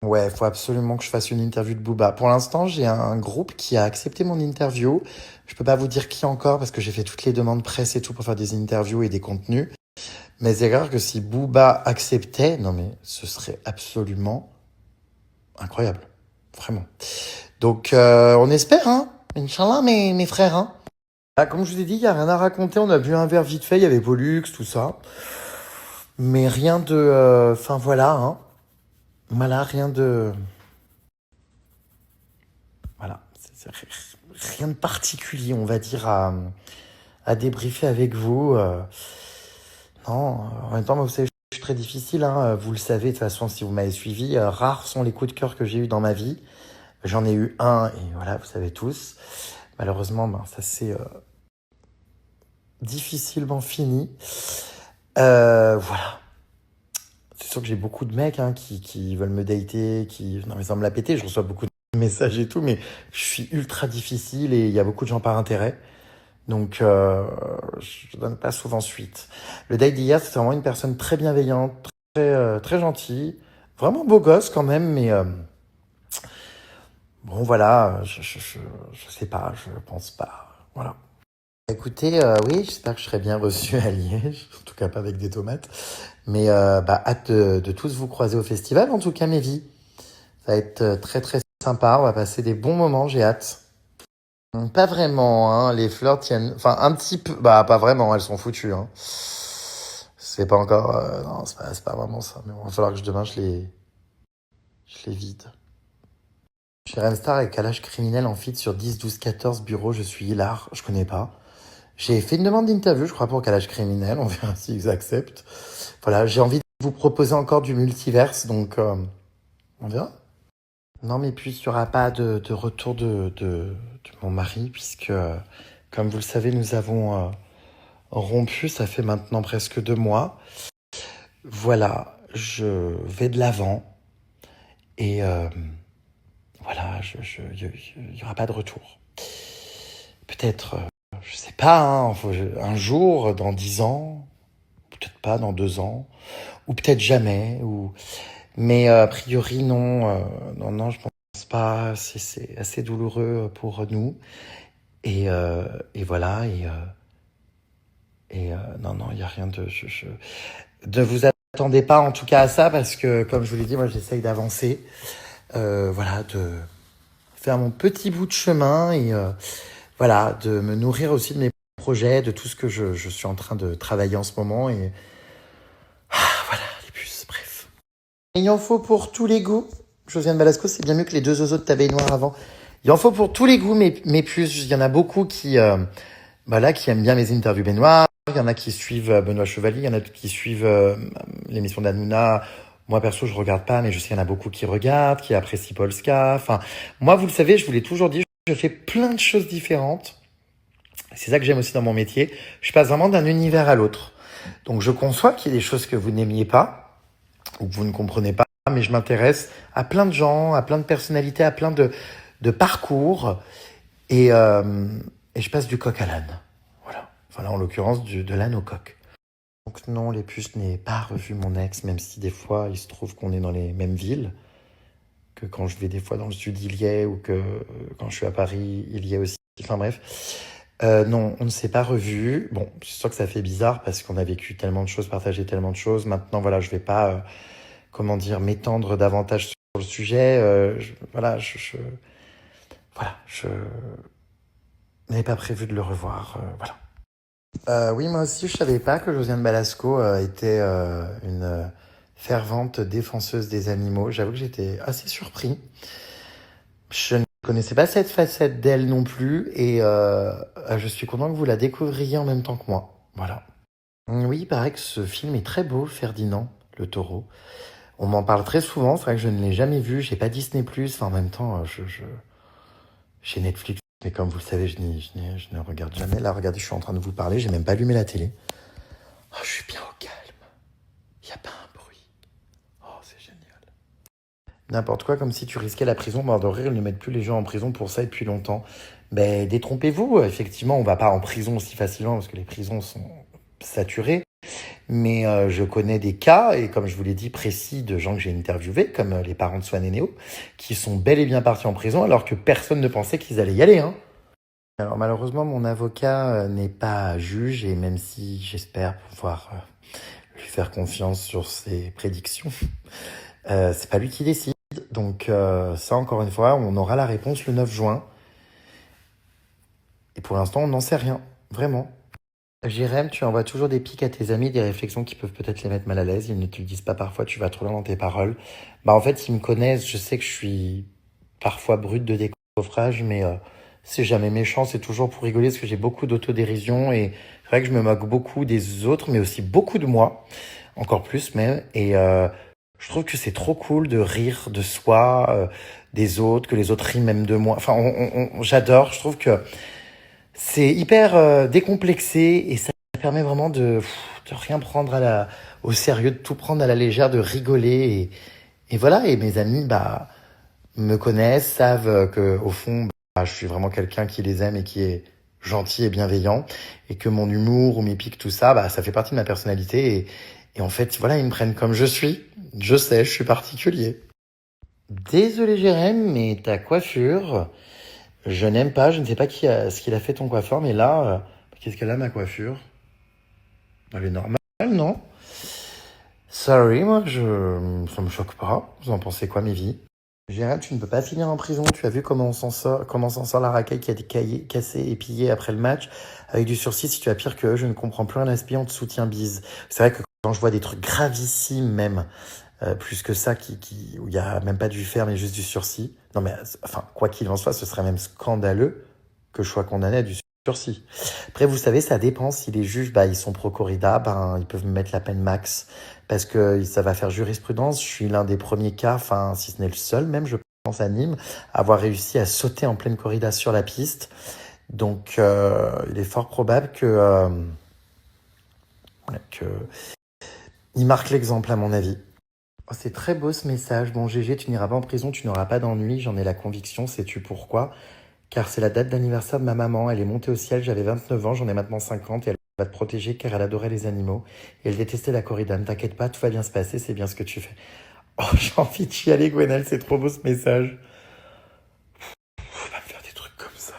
Ouais, faut absolument que je fasse une interview de Booba. Pour l'instant, j'ai un groupe qui a accepté mon interview. Je peux pas vous dire qui encore parce que j'ai fait toutes les demandes presse et tout pour faire des interviews et des contenus. Mais c'est clair que si Booba acceptait, non mais ce serait absolument incroyable. Vraiment. Donc, on espère, hein. Inch'Allah, mes frères, hein. Ah, comme je vous ai dit, il n'y a rien à raconter. On a bu un verre vite fait. Il y avait Pollux, tout ça. Mais rien de... Enfin, voilà, hein. Voilà, rien de... Voilà. C'est rien de particulier, on va dire, à débriefer avec vous. Non, en même temps, vous savez, je suis très difficile, hein. Vous le savez, de toute façon, si vous m'avez suivi. Rares sont les coups de cœur que j'ai eu dans ma vie. J'en ai eu un, et voilà, vous savez tous. Malheureusement, ça s'est difficilement fini. Voilà. C'est sûr que j'ai beaucoup de mecs qui veulent me dater, non mais ça me l'a pété, je reçois beaucoup de messages et tout, mais je suis ultra difficile et il y a beaucoup de gens par intérêt. Donc, je donne pas souvent suite. Le date d'hier, c'était vraiment une personne très bienveillante, très gentille, vraiment beau gosse quand même, mais bon voilà, je sais pas, je pense pas, voilà. Écoutez, oui, j'espère que je serai bien reçu à Liège, en tout cas pas avec des tomates, mais hâte de tous vous croiser au festival, en tout cas mes vies. Ça va être très très sympa, on va passer des bons moments, j'ai hâte. Pas vraiment, hein, les fleurs tiennent, enfin un petit peu, pas vraiment, elles sont foutues, hein. C'est pas encore, non, c'est pas vraiment ça, mais bon, il va falloir que demain je les vide. Jérém Star et Calage Criminel en feat sur 10, 12, 14 bureaux, je suis hilar, je connais pas. J'ai fait une demande d'interview, je crois, pour Calage Criminel, on verra s'ils acceptent. Voilà, j'ai envie de vous proposer encore du multiverse, donc on verra. Non, mais puis il n'y aura pas de retour de mon mari, puisque, comme vous le savez, nous avons rompu, ça fait maintenant presque 2 mois. Voilà, je vais de l'avant, et voilà, il n'y aura pas de retour. Peut-être, je sais pas, hein, un jour, dans 10 ans, peut-être pas, dans 2 ans, ou peut-être jamais, mais a priori, non, je pense pas, c'est assez douloureux pour nous, et voilà, non, il n'y a rien de... Ne vous attendez pas en tout cas à ça, parce que, comme je vous l'ai dit, moi j'essaye d'avancer, voilà, de faire mon petit bout de chemin et voilà, de me nourrir aussi de mes projets, de tout ce que je suis en train de travailler en ce moment et voilà, les puces, bref. Il en faut pour tous les goûts. Josiane Balasco, c'est bien mieux que les 2 oiseaux de ta baignoire avant. Il en faut pour tous les goûts, mes puces. Il y en a beaucoup qui aiment bien mes interviews baignoires. Il y en a qui suivent Benoît Chevalier, il y en a qui suivent l'émission d'Hanouna. Moi, perso, je regarde pas, mais je sais qu'il y en a beaucoup qui regardent, qui apprécient Polska. Enfin, moi, vous le savez, je vous l'ai toujours dit, je fais plein de choses différentes. C'est ça que j'aime aussi dans mon métier. Je passe vraiment d'un univers à l'autre. Donc je conçois qu'il y ait des choses que vous n'aimiez pas ou que vous ne comprenez pas, mais je m'intéresse à plein de gens, à plein de personnalités, à plein de parcours. Et je passe du coq à l'âne. Voilà. Enfin là, en l'occurrence, de l'âne au coq. Donc non, les puces, je n'ai pas revu mon ex, même si des fois, il se trouve qu'on est dans les mêmes villes. Que quand je vais des fois dans le sud, il y est, ou que quand je suis à Paris, il y est aussi. Enfin bref. Non, on ne s'est pas revus. Bon, c'est sûr que ça fait bizarre parce qu'on a vécu tellement de choses, partagé tellement de choses. Maintenant, voilà, je vais pas, m'étendre davantage sur le sujet. Je n'avais pas prévu de le revoir. Voilà. Oui, moi aussi, je savais pas que Josiane Balasco était une fervente défenseuse des animaux. J'avoue que j'étais assez surpris. Je ne connaissais pas cette facette d'elle non plus et je suis content que vous la découvriez en même temps que moi. Voilà. Oui, il paraît que ce film est très beau, Ferdinand, le taureau. On m'en parle très souvent, c'est vrai que je ne l'ai jamais vu, j'ai pas Disney+, enfin en même temps, j'ai Netflix, mais comme vous le savez, je ne regarde jamais. Là, regardez, je suis en train de vous parler, j'ai même pas allumé la télé. Oh, je suis bien au calme. Il n'y a pas un bruit. Oh, c'est génial. N'importe quoi, comme si tu risquais la prison. Mort de rire, ils ne mettent plus les gens en prison pour ça depuis longtemps. Ben, détrompez-vous. Effectivement, on va pas en prison aussi facilement parce que les prisons sont saturées. Mais je connais des cas, et comme je vous l'ai dit, précis de gens que j'ai interviewés, comme les parents de Swan et Néo, qui sont bel et bien partis en prison alors que personne ne pensait qu'ils allaient y aller. Hein. Alors malheureusement, mon avocat n'est pas juge, et même si j'espère pouvoir lui faire confiance sur ses prédictions, c'est pas lui qui décide. Donc ça, encore une fois, on aura la réponse le 9 juin. Et pour l'instant, on n'en sait rien, vraiment. Jérém, tu envoies toujours des pics à tes amis, des réflexions qui peuvent peut-être les mettre mal à l'aise. Ils ne te le disent pas parfois, tu vas trop loin dans tes paroles. En fait, ils me connaissent, je sais que je suis parfois brute de décoffrage, mais c'est jamais méchant, c'est toujours pour rigoler, parce que j'ai beaucoup d'autodérision, et c'est vrai que je me moque beaucoup des autres, mais aussi beaucoup de moi, encore plus même, et je trouve que c'est trop cool de rire de soi, des autres, que les autres rient même de moi. Enfin, j'adore, je trouve que c'est hyper décomplexé et ça permet vraiment de rien prendre au sérieux, de tout prendre à la légère, de rigoler. Et voilà, et mes amis me connaissent, savent que au fond, je suis vraiment quelqu'un qui les aime et qui est gentil et bienveillant. Et que mon humour ou mes pics, tout ça, ça fait partie de ma personnalité. Et en fait, voilà, ils me prennent comme je suis. Je sais, je suis particulier. Désolé Jérém, mais ta coiffure... Je n'aime pas, je ne sais pas ce qu'il a fait ton coiffeur, mais là, qu'est-ce qu'elle a ma coiffure? Elle est normale, non? Sorry, moi, ça me choque pas. Vous en pensez quoi, mes vies? Gérald, tu ne peux pas finir en prison. Tu as vu comment s'en sort la racaille qui a été cassée et pillée après le match. Avec du sursis, si tu as pire que eux, je ne comprends plus un aspect, on te soutient, bise. C'est vrai que quand je vois des trucs gravissimes, même, plus que ça, où il n'y a même pas du ferme mais juste du sursis. Non mais, enfin, quoi qu'il en soit, ce serait même scandaleux que je sois condamné à du sursis. Après, vous savez, ça dépend. Si les juges, ils sont pro corrida, ils peuvent me mettre la peine max parce que ça va faire jurisprudence. Je suis l'un des premiers cas, enfin, si ce n'est le seul même, je pense à Nîmes, à avoir réussi à sauter en pleine corrida sur la piste. Donc, il est fort probable que il marque l'exemple, à mon avis. Oh, c'est très beau ce message. Bon, GG, tu n'iras pas en prison, tu n'auras pas d'ennui, j'en ai la conviction. Sais-tu pourquoi? Car c'est la date d'anniversaire de ma maman. Elle est montée au ciel, j'avais 29 ans, j'en ai maintenant 50 et elle va te protéger car elle adorait les animaux. Et elle détestait la corrida. Ne t'inquiète pas, tout va bien se passer, c'est bien ce que tu fais. Oh, j'ai envie de chialer, Gwenelle, c'est trop beau ce message. Faut pas me faire des trucs comme ça,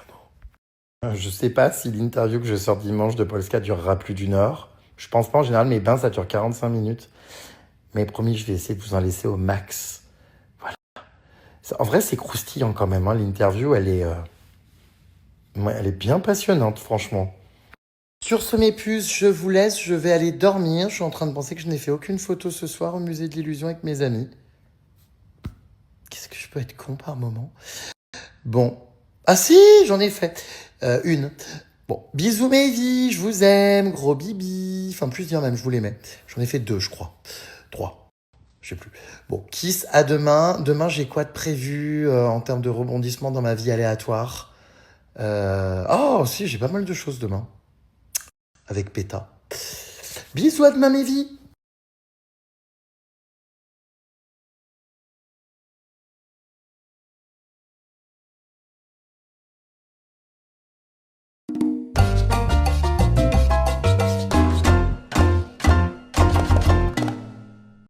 non? Je sais pas si l'interview que je sors dimanche de Polska durera plus d'1 heure. Je pense pas, en général, mes bains, ça dure 45 minutes. Mais promis, je vais essayer de vous en laisser au max. Voilà. En vrai, c'est croustillant quand même. Hein. L'interview, elle est bien passionnante, franchement. Sur ce, mes puces, je vous laisse. Je vais aller dormir. Je suis en train de penser que je n'ai fait aucune photo ce soir au musée de l'illusion avec mes amis. Qu'est-ce que je peux être con par moment? Bon. Ah si, j'en ai fait. Une. Bon, bisous mes vies, je vous aime, gros bibi. Enfin, plus dire même, je vous les mets. J'en ai fait 2, je crois. 3, je sais plus. Bon, kiss, à demain. Demain, j'ai quoi de prévu en termes de rebondissement dans ma vie aléatoire? Oh, si, j'ai pas mal de choses demain. Avec Péta. Bisous à demain, mes vies.